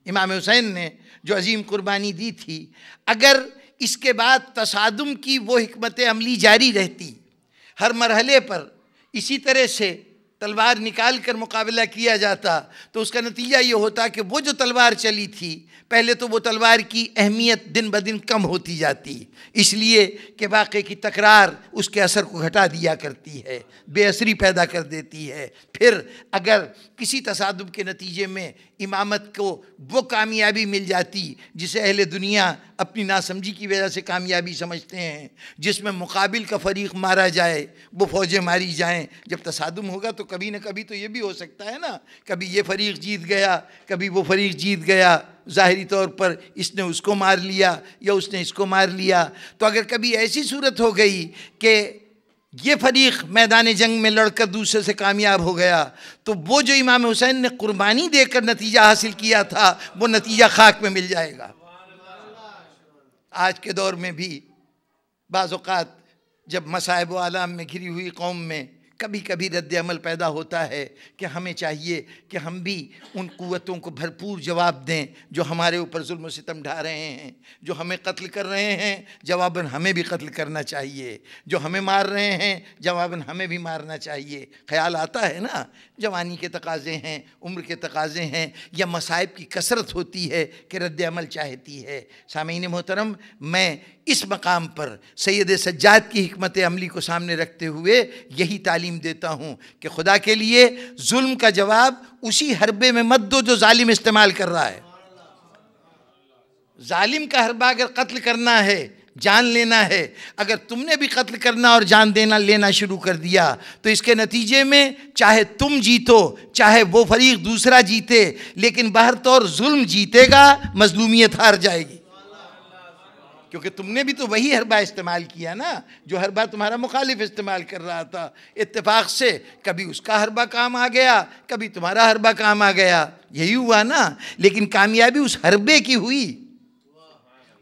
امام حسین نے جو عظیم قربانی دی تھی، اگر اس کے بعد تصادم کی وہ حکمت عملی جاری رہتی، ہر مرحلے پر اسی طرح سے تلوار نکال کر مقابلہ کیا جاتا تو اس کا نتیجہ یہ ہوتا کہ وہ جو تلوار چلی تھی پہلے تو وہ تلوار کی اہمیت دن بدن کم ہوتی جاتی، اس لیے کہ واقعے کی تکرار اس کے اثر کو گھٹا دیا کرتی ہے، بے اثری پیدا کر دیتی ہے۔ پھر اگر کسی تصادم کے نتیجے میں امامت کو وہ کامیابی مل جاتی جسے اہل دنیا اپنی ناسمجھی کی وجہ سے کامیابی سمجھتے ہیں، جس میں مقابل کا فریق مارا جائے، وہ فوجیں ماری جائیں، جب تصادم ہوگا تو کبھی نہ کبھی تو یہ بھی ہو سکتا ہے نا، کبھی یہ فریق جیت گیا کبھی وہ فریق جیت گیا، ظاہری طور پر اس نے اس کو مار لیا یا اس نے اس کو مار لیا۔ تو اگر کبھی ایسی صورت ہو گئی کہ یہ فریق میدان جنگ میں لڑ کر دوسرے سے کامیاب ہو گیا تو وہ جو امام حسین نے قربانی دے کر نتیجہ حاصل کیا تھا وہ نتیجہ خاک میں مل جائے گا۔ آج کے دور میں بھی بعض اوقات جب مصائب و آلام میں گھری ہوئی قوم میں کبھی کبھی رد عمل پیدا ہوتا ہے کہ ہمیں چاہیے کہ ہم بھی ان قوتوں کو بھرپور جواب دیں جو ہمارے اوپر ظلم و ستم ڈھا رہے ہیں، جو ہمیں قتل کر رہے ہیں، جواباً ہمیں بھی قتل کرنا چاہیے، جو ہمیں مار رہے ہیں جواباً ہمیں بھی مارنا چاہیے۔ خیال آتا ہے نا، جوانی کے تقاضے ہیں، عمر کے تقاضے ہیں، یا مصائب کی کثرت ہوتی ہے کہ رد عمل چاہتی ہے۔ سامعین محترم، میں اس مقام پر سید سجاد کی حکمت عملی کو سامنے رکھتے ہوئے یہی تعلیم دیتا ہوں کہ خدا کے لیے ظلم کا جواب اسی حربے میں مت دو جو ظالم استعمال کر رہا ہے۔ ظالم کا حربہ اگر قتل کرنا ہے، جان لینا ہے، اگر تم نے بھی قتل کرنا اور جان لینا شروع کر دیا تو اس کے نتیجے میں چاہے تم جیتو چاہے وہ فریق دوسرا جیتے، لیکن بہر طور ظلم جیتے گا، مظلومیت ہار جائے گی، کیونکہ تم نے بھی تو وہی حربہ استعمال کیا نا جو حربہ تمہارا مخالف استعمال کر رہا تھا۔ اتفاق سے کبھی اس کا حربہ کام آ گیا، کبھی تمہارا حربہ کام آ گیا، یہی ہوا نا۔ لیکن کامیابی اس حربے کی ہوئی،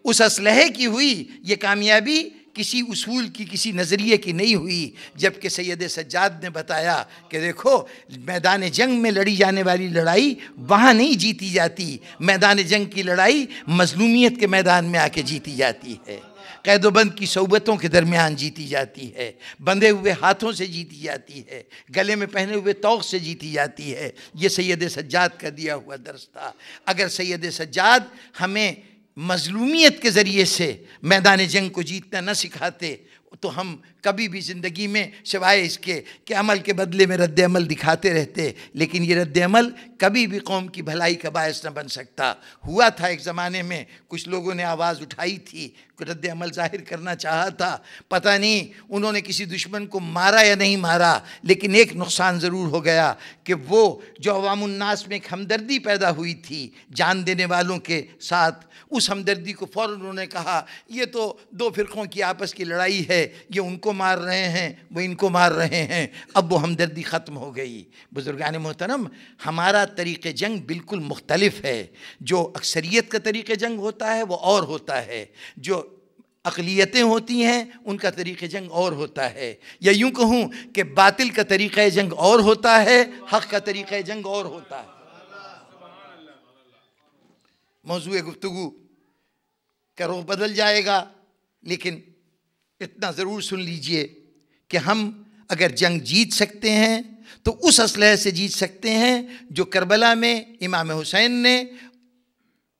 اس اسلحے کی ہوئی، یہ کامیابی کسی اصول کی، کسی نظریے کی نہیں ہوئی۔ جبکہ سید سجاد نے بتایا کہ دیکھو میدان جنگ میں لڑی جانے والی لڑائی وہاں نہیں جیتی جاتی، میدان جنگ کی لڑائی مظلومیت کے میدان میں آ کے جیتی جاتی ہے، قید و بند کی صحبتوں کے درمیان جیتی جاتی ہے، بندھے ہوئے ہاتھوں سے جیتی جاتی ہے، گلے میں پہنے ہوئے طوق سے جیتی جاتی ہے۔ یہ سید سجاد کا دیا ہوا درس تھا۔ اگر سید سجاد ہمیں مظلومیت کے ذریعے سے میدان جنگ کو جیتنا نہ سکھاتے تو ہم کبھی بھی زندگی میں سوائے اس کے کہ عمل کے بدلے میں رد عمل دکھاتے رہتے، لیکن یہ رد عمل کبھی بھی قوم کی بھلائی کا باعث نہ بن سکتا۔ ہوا تھا ایک زمانے میں کچھ لوگوں نے آواز اٹھائی تھی، رد عمل ظاہر کرنا چاہا تھا، پتہ نہیں انہوں نے کسی دشمن کو مارا یا نہیں مارا، لیکن ایک نقصان ضرور ہو گیا کہ وہ جو عوام الناس میں ایک ہمدردی پیدا ہوئی تھی جان دینے والوں کے ساتھ، اس ہمدردی کو فوراً انہوں نے کہا یہ تو دو فرقوں کی آپس کی لڑائی ہے، یہ ان کو مار رہے ہیں وہ ان کو مار رہے ہیں، اب وہ ہمدردی ختم ہو گئی۔ بزرگان محترم، ہمارا طریق جنگ بالکل مختلف ہے۔ جو اکثریت کا طریق جنگ ہوتا ہے وہ اور ہوتا ہے، جو اقلیتیں ہوتی ہیں ان کا طریق جنگ اور ہوتا ہے، یا یوں کہوں کہ باطل کا طریقہ جنگ اور ہوتا ہے، حق کا طریقہ جنگ اور ہوتا ہے۔ موضوع گفتگو کا رخ بدل جائے گا، لیکن اتنا ضرور سن لیجئے کہ ہم اگر جنگ جیت سکتے ہیں تو اس اسلحے سے جیت سکتے ہیں جو کربلا میں امام حسین نے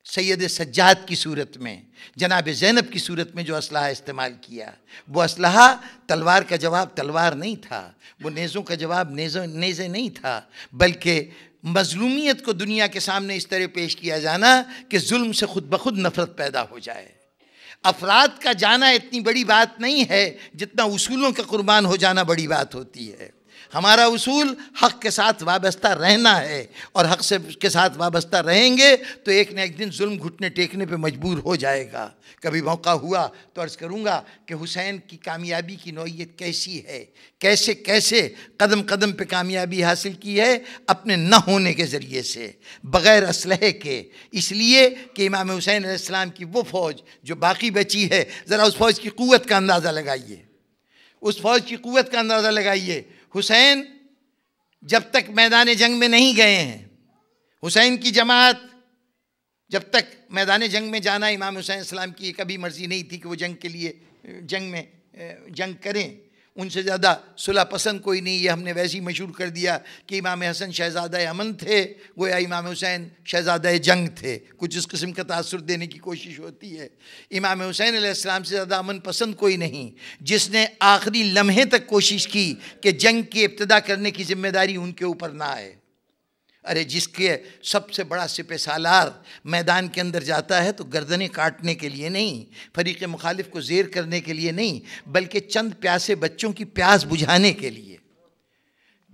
سید سجاد کی صورت میں، جناب زینب کی صورت میں جو اسلحہ استعمال کیا۔ وہ اسلحہ تلوار کا جواب تلوار نہیں تھا، وہ نیزوں کا جواب نیزے نہیں تھا، بلکہ مظلومیت کو دنیا کے سامنے اس طرح پیش کیا جانا کہ ظلم سے خود بخود نفرت پیدا ہو جائے۔ افراد کا جانا اتنی بڑی بات نہیں ہے جتنا اصولوں کا قربان ہو جانا بڑی بات ہوتی ہے۔ ہمارا اصول حق کے ساتھ وابستہ رہنا ہے، اور حق کے ساتھ وابستہ رہیں گے تو ایک نہ ایک دن ظلم گھٹنے ٹیکنے پہ مجبور ہو جائے گا۔ کبھی موقع ہوا تو عرض کروں گا کہ حسین کی کامیابی کی نوعیت کیسی ہے، کیسے کیسے قدم قدم پہ کامیابی حاصل کی ہے، اپنے نہ ہونے کے ذریعے سے، بغیر اسلحے کے، اس لیے کہ امام حسین علیہ السلام کی وہ فوج جو باقی بچی ہے، ذرا اس فوج کی قوت کا اندازہ لگائیے، اس فوج کی قوت کا اندازہ لگائیے۔ حسین جب تک میدان جنگ میں نہیں گئے ہیں، حسین کی جماعت جب تک میدان جنگ میں جانا امام حسین السلام کی کبھی مرضی نہیں تھی کہ وہ جنگ کے لیے جنگ کریں، ان سے زیادہ صلح پسند کوئی نہیں. یہ ہم نے ویسے ہی مشہور کر دیا کہ امام حسن شہزادہ امن تھے, گویا امام حسین شہزادہ جنگ تھے. کچھ اس قسم کا تاثر دینے کی کوشش ہوتی ہے. امام حسین علیہ السلام سے زیادہ امن پسند کوئی نہیں, جس نے آخری لمحے تک کوشش کی کہ جنگ کی ابتدا کرنے کی ذمہ داری ان کے اوپر نہ آئے. ارے جس کے سب سے بڑا سپہ سالار میدان کے اندر جاتا ہے تو گردنیں کاٹنے کے لیے نہیں, فریق مخالف کو زیر کرنے کے لیے نہیں, بلکہ چند پیاسے بچوں کی پیاس بجھانے کے لیے.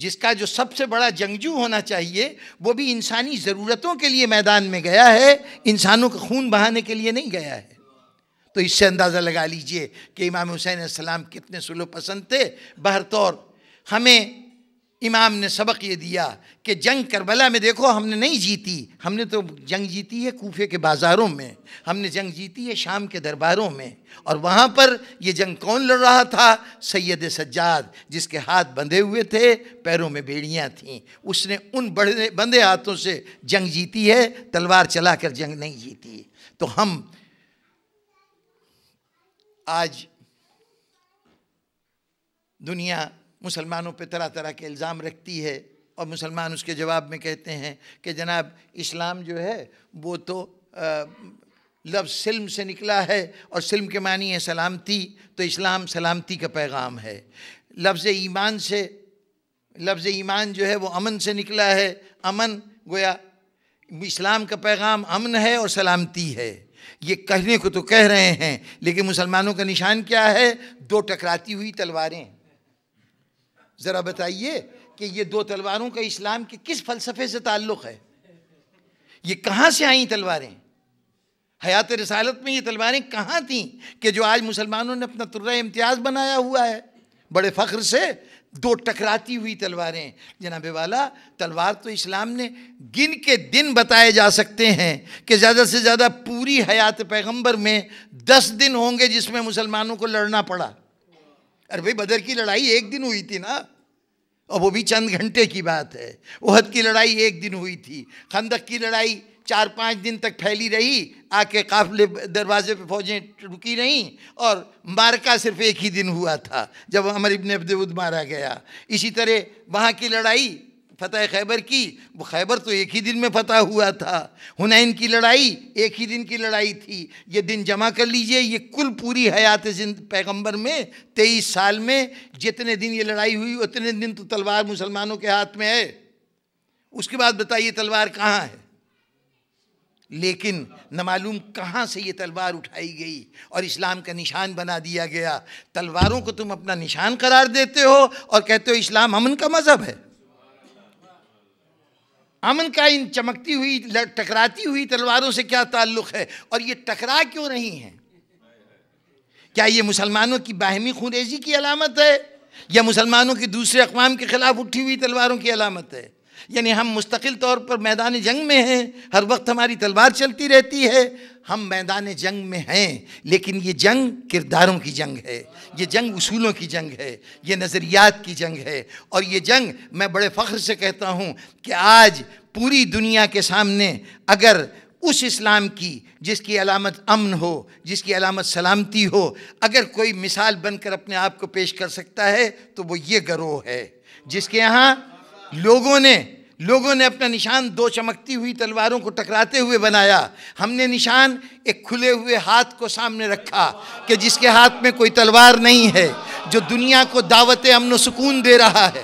جس کا جو سب سے بڑا جنگجو ہونا چاہیے وہ بھی انسانی ضرورتوں کے لیے میدان میں گیا ہے, انسانوں کا خون بہانے کے لیے نہیں گیا ہے. تو اس سے اندازہ لگا لیجئے کہ امام حسین علیہ السلام کتنے صلح پسند تھے. بہرطور ہمیں امام نے سبق یہ دیا کہ جنگ کربلا میں دیکھو ہم نے نہیں جیتی, ہم نے تو جنگ جیتی ہے کوفے کے بازاروں میں, ہم نے جنگ جیتی ہے شام کے درباروں میں. اور وہاں پر یہ جنگ کون لڑ رہا تھا؟ سید سجاد, جس کے ہاتھ بندھے ہوئے تھے, پیروں میں بیڑیاں تھیں. اس نے ان بندھے ہاتھوں سے جنگ جیتی ہے, تلوار چلا کر جنگ نہیں جیتی. تو ہم آج دنیا مسلمانوں پہ طرح طرح کے الزام رکھتی ہے, اور مسلمان اس کے جواب میں کہتے ہیں کہ جناب اسلام جو ہے وہ تو لفظ سلم سے نکلا ہے, اور سلم کے معنی ہے سلامتی, تو اسلام سلامتی کا پیغام ہے. لفظ ایمان جو ہے وہ امن سے نکلا ہے, امن گویا اسلام کا پیغام امن ہے اور سلامتی ہے. یہ کہنے کو تو کہہ رہے ہیں, لیکن مسلمانوں کا نشان کیا ہے؟ دو ٹکراتی ہوئی تلواریں. ذرا بتائیے کہ یہ دو تلواروں کا اسلام کے کس فلسفے سے تعلق ہے؟ یہ کہاں سے آئیں تلواریں؟ حیات رسالت میں یہ تلواریں کہاں تھیں کہ جو آج مسلمانوں نے اپنا ترہ امتیاز بنایا ہوا ہے بڑے فخر سے؟ دو ٹکراتی ہوئی تلواریں. جناب والا, تلوار تو اسلام نے گن کے دن بتائے جا سکتے ہیں کہ زیادہ سے زیادہ پوری حیات پیغمبر میں 10 دن ہوں گے جس میں مسلمانوں کو لڑنا پڑا. ارے بھائی بدر کی لڑائی 1 دن ہوئی تھی نا, اور وہ بھی چند گھنٹے کی بات ہے. احد کی لڑائی 1 دن ہوئی تھی. خندق کی لڑائی 4-5 دن تک پھیلی رہی, آ کے قافلے دروازے پہ فوجیں رکی رہیں, اور معرکہ صرف 1 ہی دن ہوا تھا جب عمر ابن عبد ود مارا گیا. اسی طرح وہاں کی لڑائی فتح خیبر کی, وہ خیبر تو 1 ہی دن میں فتح ہوا تھا. حنین کی لڑائی 1 ہی دن کی لڑائی تھی. یہ دن جمع کر لیجئے, یہ کل پوری حیات پیغمبر میں 23 سال میں جتنے دن یہ لڑائی ہوئی اتنے دن تو تلوار مسلمانوں کے ہاتھ میں ہے. اس کے بعد بتائیے تلوار کہاں ہے؟ لیکن نہ معلوم کہاں سے یہ تلوار اٹھائی گئی اور اسلام کا نشان بنا دیا گیا. تلواروں کو تم اپنا نشان قرار دیتے ہو اور کہتے ہو اسلام امن کا مذہب ہے. امن کا ان چمکتی ہوئی ٹکراتی ہوئی تلواروں سے کیا تعلق ہے؟ اور یہ ٹکرا کیوں رہی ہیں؟ کیا یہ مسلمانوں کی باہمی خونریزی کی علامت ہے یا مسلمانوں کی دوسرے اقوام کے خلاف اٹھی ہوئی تلواروں کی علامت ہے؟ یعنی ہم مستقل طور پر میدان جنگ میں ہیں, ہر وقت ہماری تلوار چلتی رہتی ہے. ہم میدان جنگ میں ہیں, لیکن یہ جنگ کرداروں کی جنگ ہے, یہ جنگ اصولوں کی جنگ ہے, یہ نظریات کی جنگ ہے. اور یہ جنگ میں بڑے فخر سے کہتا ہوں کہ آج پوری دنیا کے سامنے اگر اس اسلام کی جس کی علامت امن ہو, جس کی علامت سلامتی ہو, اگر کوئی مثال بن کر اپنے آپ کو پیش کر سکتا ہے تو وہ یہ گروہ ہے جس کے یہاں لوگوں نے اپنا نشان 2 چمکتی ہوئی تلواروں کو ٹکراتے ہوئے بنایا. ہم نے نشان ایک کھلے ہوئے ہاتھ کو سامنے رکھا کہ جس کے ہاتھ میں کوئی تلوار نہیں ہے, جو دنیا کو دعوت امن و سکون دے رہا ہے.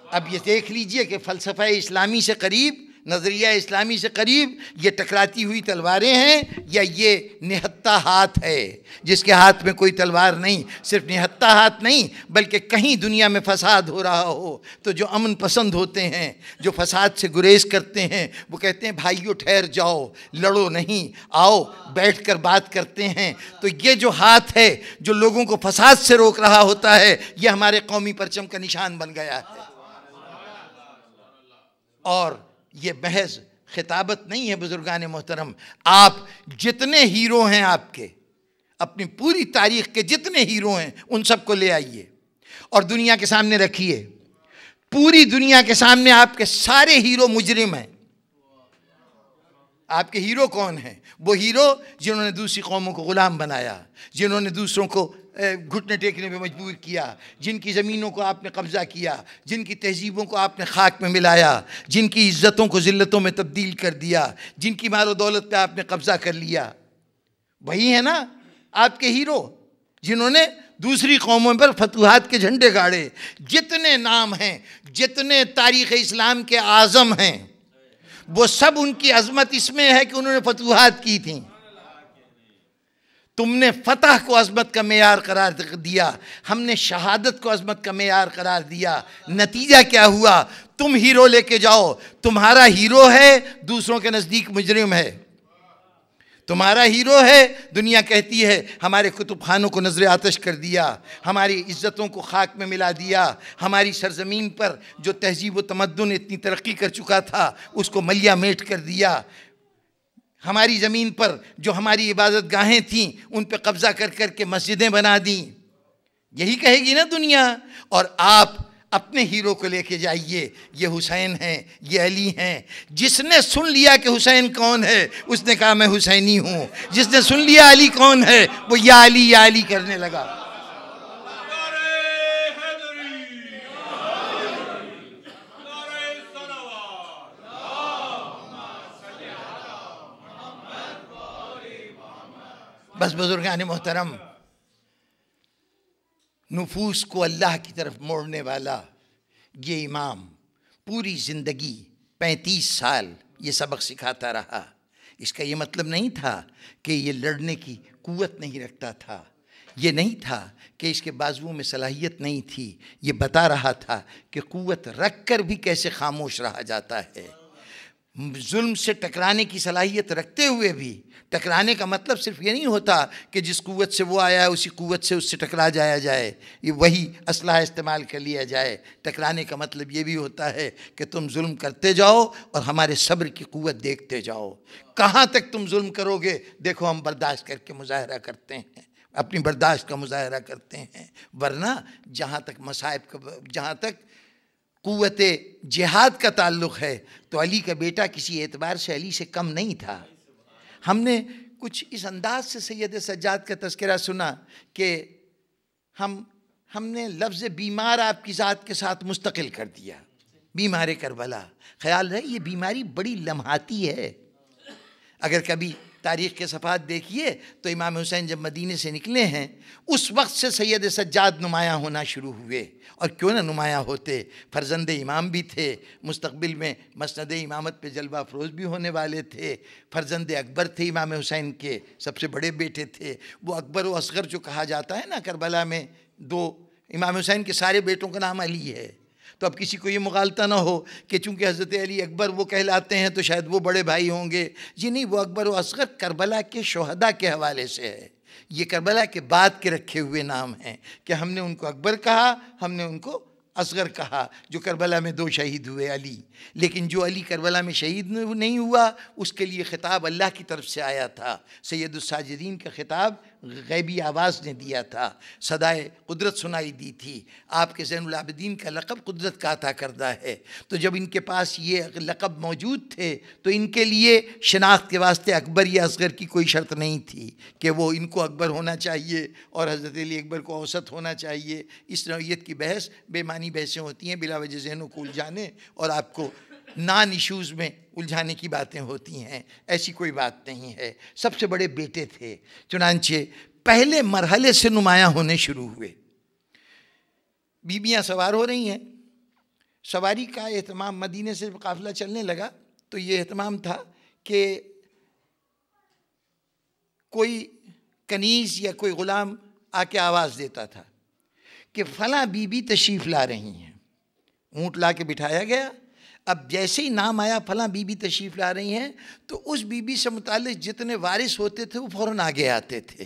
اب یہ دیکھ لیجئے کہ فلسفہ اسلامی سے قریب, نظریہ اسلامی سے قریب یہ ٹکراتی ہوئی تلواریں ہیں یا یہ نہتہ ہاتھ ہے جس کے ہاتھ میں کوئی تلوار نہیں. صرف نہتہ ہاتھ نہیں بلکہ کہیں دنیا میں فساد ہو رہا ہو تو جو امن پسند ہوتے ہیں, جو فساد سے گریز کرتے ہیں, وہ کہتے ہیں بھائیو ٹھہر جاؤ, لڑو نہیں, آؤ بیٹھ کر بات کرتے ہیں. تو یہ جو ہاتھ ہے جو لوگوں کو فساد سے روک رہا ہوتا ہے, یہ ہمارے قومی پرچم کا نشان بن گیا ہے. اور یہ محض خطابت نہیں ہے بزرگان محترم. آپ جتنے ہیرو ہیں, آپ کے اپنی پوری تاریخ کے جتنے ہیرو ہیں ان سب کو لے آئیے اور دنیا کے سامنے رکھیے. پوری دنیا کے سامنے آپ کے سارے ہیرو مجرم ہیں, آپ کے ہیرو کون ہیں؟ وہ ہیرو جنہوں نے دوسری قوموں کو غلام بنایا، جنہوں نے دوسروں کو گھٹنے ٹیکنے پہ مجبور کیا، جن کی زمینوں کو آپ نے قبضہ کیا، جن کی تہذیبوں کو آپ نے خاک میں ملایا، جن کی عزتوں کو ذلتوں میں تبدیل کر دیا، جن کی مال و دولت پہ آپ نے قبضہ کر لیا. وہی ہے نا آپ کے ہیرو جنہوں نے دوسری قوموں پر فتوحات کے جھنڈے گاڑے. جتنے نام ہیں، جتنے تاریخ اسلام کے اعظم ہیں، وہ سب ان کی عظمت اس میں ہے کہ انہوں نے فتوحات کی تھیں. تم نے فتح کو عظمت کا معیار قرار دیا، ہم نے شہادت کو عظمت کا معیار قرار دیا. نتیجہ کیا ہوا؟ تم ہیرو لے کے جاؤ، تمہارا ہیرو ہے دوسروں کے نزدیک مجرم ہے. تمہارا ہیرو ہے، دنیا کہتی ہے ہمارے کتب خانوں کو نظر آتش کر دیا، ہماری عزتوں کو خاک میں ملا دیا، ہماری سرزمین پر جو تہذیب و تمدن اتنی ترقی کر چکا تھا اس کو ملیا میٹ کر دیا، ہماری زمین پر جو ہماری عبادت گاہیں تھیں ان پہ قبضہ کر کر کے مسجدیں بنا دیں. یہی کہے گی نا دنیا. اور آپ اپنے ہیرو کو لے کے جائیے، یہ حسین ہیں، یہ علی ہیں. جس نے سن لیا کہ حسین کون ہے اس نے کہا میں حسینی ہوں. جس نے سن لیا علی کون ہے وہ یا علی کرنے لگا. بس بزرگان محترم، نفوس کو اللہ کی طرف موڑنے والا یہ امام پوری زندگی 35 سال یہ سبق سکھاتا رہا. اس کا یہ مطلب نہیں تھا کہ یہ لڑنے کی قوت نہیں رکھتا تھا، یہ نہیں تھا کہ اس کے بازوؤں میں صلاحیت نہیں تھی. یہ بتا رہا تھا کہ قوت رکھ کر بھی کیسے خاموش رہا جاتا ہے. ظلم سے ٹکرانے کی صلاحیت رکھتے ہوئے بھی ٹکرانے کا مطلب صرف یہ نہیں ہوتا کہ جس قوت سے وہ آیا ہے اسی قوت سے اس سے ٹکرا جایا جائے، یہ وہی اسلحہ استعمال کر لیا جائے. ٹکرانے کا مطلب یہ بھی ہوتا ہے کہ تم ظلم کرتے جاؤ اور ہمارے صبر کی قوت دیکھتے جاؤ. کہاں تک تم ظلم کرو گے؟ دیکھو ہم برداشت کر کے مظاہرہ کرتے ہیں، اپنی برداشت کا مظاہرہ کرتے ہیں. ورنہ جہاں تک مصائب کا، جہاں تک قوت جہاد کا تعلق ہے تو علی کا بیٹا کسی اعتبار سے علی سے کم نہیں تھا. ہم نے کچھ اس انداز سے سید سجاد کا تذکرہ سنا کہ ہم نے لفظ بیمار آپ کی ذات کے ساتھ مستقل کر دیا. بیمار کربلا، خیال رہے یہ بیماری بڑی لمحاتی ہے. اگر کبھی تاریخ کے صفحات دیکھیے تو امام حسین جب مدینے سے نکلے ہیں اس وقت سے سید سجاد نمایاں ہونا شروع ہوئے. اور کیوں نہ نمایاں ہوتے، فرزند امام بھی تھے، مستقبل میں مسند امامت پہ جلوہ افروز بھی ہونے والے تھے. فرزند اکبر تھے امام حسین کے، سب سے بڑے بیٹے تھے. وہ اکبر و اصغر جو کہا جاتا ہے نا کربلا میں، دو امام حسین کے سارے بیٹوں کا نام علی ہے. تو اب کسی کو یہ مغالطہ نہ ہو کہ چونکہ حضرت علی اکبر وہ کہلاتے ہیں تو شاید وہ بڑے بھائی ہوں گے. جی نہیں، وہ اکبر و اصغر کربلا کے شہداء کے حوالے سے ہے. یہ کربلا کے بعد کے رکھے ہوئے نام ہیں کہ ہم نے ان کو اکبر کہا، ہم نے ان کو اصغر کہا. جو کربلا میں 2 شہید ہوئے علی، لیکن جو علی کربلا میں شہید نہیں ہوا اس کے لیے خطاب اللہ کی طرف سے آیا تھا. سید الساجدین کا خطاب غیبی آواز نے دیا تھا، صدائے قدرت سنائی دی تھی. آپ کے زین العابدین کا لقب قدرت کا عطا کردہ ہے. تو جب ان کے پاس یہ لقب موجود تھے تو ان کے لیے شناخت کے واسطے اکبر یا اصغر کی کوئی شرط نہیں تھی کہ وہ ان کو اکبر ہونا چاہیے اور حضرت علی اکبر کو اوسط ہونا چاہیے. اس نوعیت کی بحث بے معنی بحثیں ہوتی ہیں، بلا وجہ ذہنوں کو الجھانے اور آپ کو نان ایشوز میں الجھانے کی باتیں ہوتی ہیں. ایسی کوئی بات نہیں ہے. سب سے بڑے بیٹے تھے، چنانچہ پہلے مرحلے سے نمایاں ہونے شروع ہوئے. بیبیاں سوار ہو رہی ہیں، سواری کا اہتمام مدینے سے قافلہ چلنے لگا تو یہ اہتمام تھا کہ کوئی کنیز یا کوئی غلام آ کے آواز دیتا تھا کہ فلاں بی بی تشریف لا رہی ہیں. اونٹ لا کے بٹھایا گیا. اب جیسے ہی نام آیا فلاں بی بی تشریف لا رہی ہیں تو اس بی بی سے متعلق جتنے وارث ہوتے تھے وہ فوراً آگے آتے تھے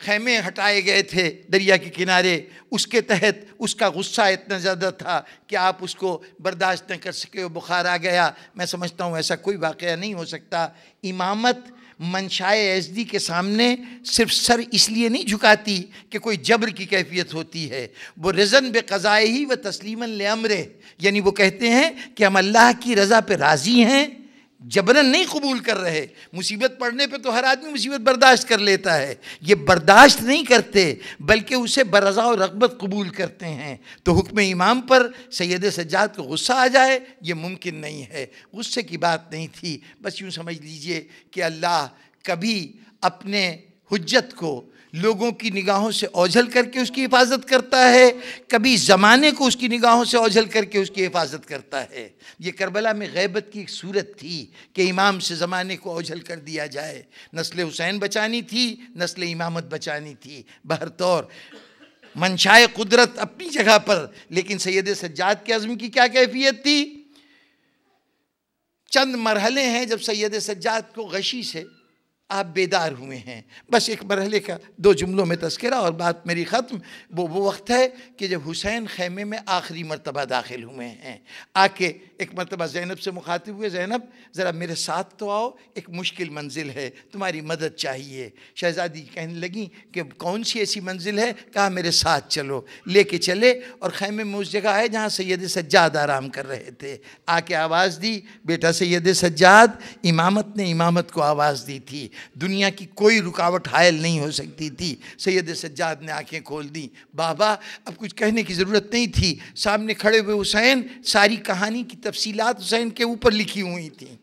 خیمے ہٹائے گئے تھے دریا کے کنارے، اس کے تحت اس کا غصہ اتنا زیادہ تھا کہ آپ اس کو برداشت نہ کر سکے، بخار آ گیا۔ میں سمجھتا ہوں ایسا کوئی واقعہ نہیں ہو سکتا۔ امامت منشائے ایزدی کے سامنے صرف سر اس لیے نہیں جھکاتی کہ کوئی جبر کی کیفیت ہوتی ہے، وہ رضن بقضائے ہی و تسلیما لامرہ، یعنی وہ کہتے ہیں کہ ہم اللہ کی رضا پہ راضی ہیں، جبرن نہیں قبول کر رہے۔ مصیبت پڑنے پہ تو ہر آدمی مصیبت برداشت کر لیتا ہے، یہ برداشت نہیں کرتے بلکہ اسے برضا و رغبت قبول کرتے ہیں۔ تو حکم امام پر سید سجاد کو غصہ آ جائے یہ ممکن نہیں ہے، غصے کی بات نہیں تھی۔ بس یوں سمجھ لیجئے کہ اللہ کبھی اپنے حجت کو لوگوں کی نگاہوں سے اوجھل کر کے اس کی حفاظت کرتا ہے، کبھی زمانے کو اس کی نگاہوں سے اوجھل کر کے اس کی حفاظت کرتا ہے۔ یہ کربلا میں غیبت کی ایک صورت تھی کہ امام سے زمانے کو اوجھل کر دیا جائے، نسل حسین بچانی تھی، نسل امامت بچانی تھی۔ بہرطور منشائے قدرت اپنی جگہ پر، لیکن سید سجاد کے عزم کی کیا کیفیت تھی؟ چند مرحلے ہیں جب سید سجاد کو غشی سے آپ بیدار ہوئے ہیں۔ بس ایک مرحلے کا 2 جملوں میں تذکرہ اور بات میری ختم۔ وہ وقت ہے کہ جب حسین خیمے میں آخری مرتبہ داخل ہوئے ہیں، آ کے ایک مرتبہ زینب سے مخاطب ہوئے، زینب ذرا میرے ساتھ تو آؤ، ایک مشکل منزل ہے، تمہاری مدد چاہیے۔ شہزادی کہنے لگیں کہ کون سی ایسی منزل ہے؟ کہا میرے ساتھ چلو۔ لے کے چلے اور خیمے میں اس جگہ آئے جہاں سید سجاد آرام کر رہے تھے۔ آ کے آواز دی، بیٹا سید سجاد، امامت نے امامت کو آواز دی تھی، دنیا کی کوئی رکاوٹ حائل نہیں ہو سکتی تھی۔ سید سجاد نے آنکھیں کھول دیں۔ بابا اب کچھ کہنے کی ضرورت نہیں تھی، سامنے کھڑے ہوئے حسین، ساری کہانی کی تفصیلات حسین کے اوپر لکھی ہوئی تھیں۔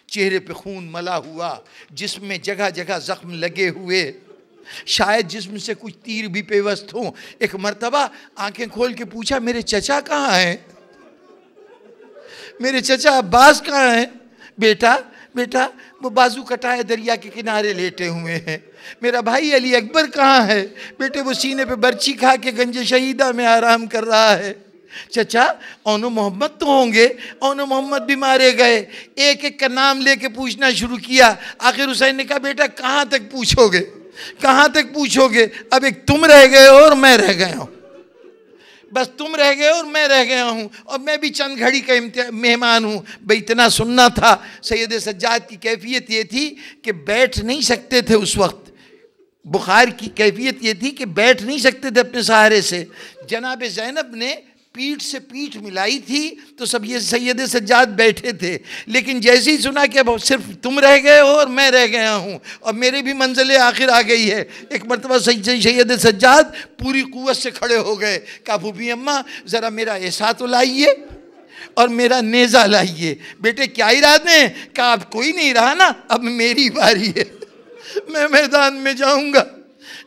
چہرے پہ خون ملا ہوا، جسم میں جگہ جگہ زخم لگے ہوئے، شاید جسم سے کچھ تیر بھی پیوست ہوں۔ ایک مرتبہ آنکھیں کھول کے پوچھا میرے چچا کہاں ہیں؟ میرے چچا عباس کہاں ہیں؟ بیٹا وہ بازو کٹائے دریا کے کنارے لیٹے ہوئے ہیں۔ میرا بھائی علی اکبر کہاں ہے؟ بیٹے وہ سینے پہ برچی کھا کے گنج شہیدہ میں آرام کر رہا ہے۔ چچا اون و محمد تو ہوں گے؟ اون و محمد بھی مارے گئے۔ ایک ایک کا نام لے کے پوچھنا شروع کیا۔ آخر حسین نے کہا بیٹا کہاں تک پوچھو گے؟ اب ایک تم رہ گئے ہو اور میں رہ گیا ہوں، بس تم رہ گئے اور میں رہ گیا ہوں، اور میں بھی چند گھڑی کا مہمان ہوں۔ بھئی اتنا سننا تھا۔ سید سجاد کی کیفیت یہ تھی کہ بیٹھ نہیں سکتے تھے اس وقت، بخار کی کیفیت یہ تھی کہ بیٹھ نہیں سکتے تھے اپنے سہارے سے۔ جناب زینب نے پیٹھ سے پیٹھ ملائی تھی تو سب یہ سید سجاد بیٹھے تھے، لیکن جیسے ہی سنا کہ اب صرف تم رہ گئے ہو اور میں رہ گیا ہوں اور میرے بھی منزل آخر آ گئی ہے، ایک مرتبہ سید سجاد پوری قوت سے کھڑے ہو گئے۔ کہا پھوپھی اماں ذرا میرا ایسا تو لائیے اور میرا نیزہ لائیے۔ بیٹے کیا ارادے ہیں؟ کہا اب کوئی نہیں رہا نا، اب میری باری ہے، میں میدان میں جاؤں گا۔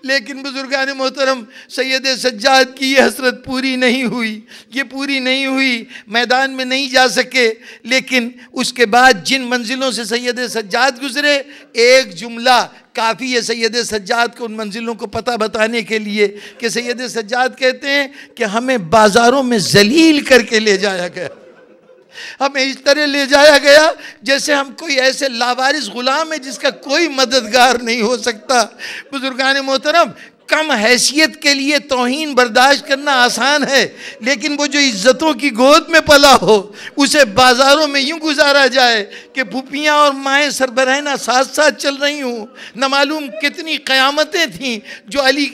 لیکن بزرگان محترم سید سجاد کی یہ حسرت پوری نہیں ہوئی، میدان میں نہیں جا سکے۔ لیکن اس کے بعد جن منزلوں سے سید سجاد گزرے، ایک جملہ کافی ہے سید سجاد کو ان منزلوں کو پتہ بتانے کے لیے کہ سید سجاد کہتے ہیں کہ ہمیں بازاروں میں ذلیل کر کے لے جایا گیا، ہمیں اس طرح لے جایا گیا جیسے ہم کوئی ایسے لاوارث غلام ہے جس کا کوئی مددگار نہیں ہو سکتا۔ بزرگان محترم کم حیثیت کے لیے توہین برداشت کرنا آسان ہے، لیکن وہ جو عزتوں کی گود میں پلا ہو اسے بازاروں میں یوں گزارا جائے کہ پھوپھیاں اور مائیں سربراہانہ ساتھ ساتھ چل رہی ہوں۔ نہ معلوم کتنی قیامتیں تھیں جو علی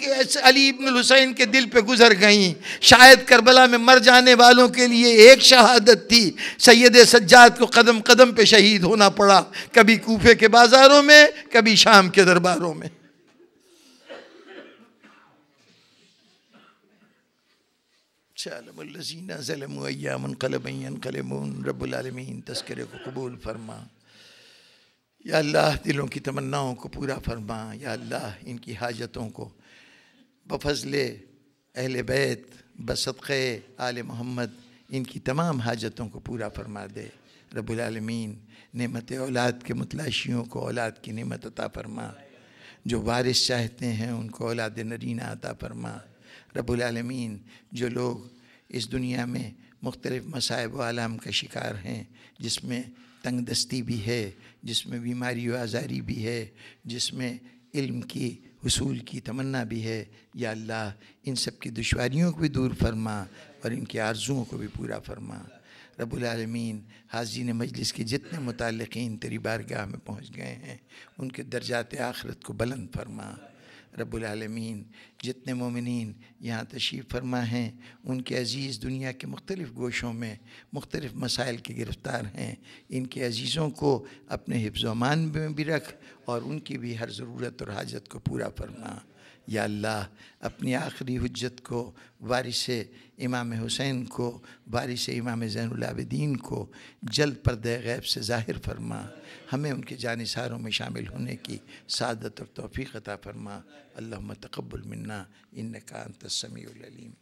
ابن الحسین کے دل پہ گزر گئیں۔ شاید کربلا میں مر جانے والوں کے لیے ایک شہادت تھی، سید سجاد کو قدم قدم پہ شہید ہونا پڑا، کبھی کوفے کے بازاروں میں، کبھی شام کے درباروں میں۔ شالم الذین ظلموا ایام قلبا ینقلبون۔ رب العالمین تذکرے کو قبول فرما۔ یا اللہ دلوں کی تمناؤں کو پورا فرما، یا اللہ ان کی حاجتوں کو بفضل اہل بیت بصدقے آل محمد ان کی تمام حاجتوں کو پورا فرما دے۔ رب العالمین نعمت اولاد کے متلاشیوں کو اولاد کی نعمت عطا فرما، جو وارث چاہتے ہیں ان کو اولاد نرینہ عطا فرما۔ رب العالمین جو لوگ اس دنیا میں مختلف مصائب و آلام کا شکار ہیں، جس میں تنگ دستی بھی ہے، جس میں بیماری و آزاری بھی ہے، جس میں علم کی حصول کی تمنا بھی ہے. یا اللہ ان سب کی دشواریوں کو بھی دور فرما اور ان کی آرزوؤں کو بھی پورا فرما. رب العالمین حاضرین مجلس کے جتنے متعلقین تیری بارگاہ میں پہنچ گئے ہیں ان کے درجات آخرت کو بلند فرما. رب العالمین جتنے مومنین یہاں تشریف فرما ہیں ان کے عزیز دنیا کے مختلف گوشوں میں مختلف مسائل کے گرفتار ہیں، ان کے عزیزوں کو اپنے حفظ و امان میں بھی رکھ اور ان کی بھی ہر ضرورت اور حاجت کو پورا فرما. یا اللہ اپنی آخری حجت کو، وارث امام حسین کو، وارث امام زین العابدین کو جلد پردہ غیب سے ظاہر فرما. ہمیں ان کے جانثاروں میں شامل ہونے کی سعادت اور توفیق عطا فرما. اللہم تقبل منا انکا انت السمیع العلیم.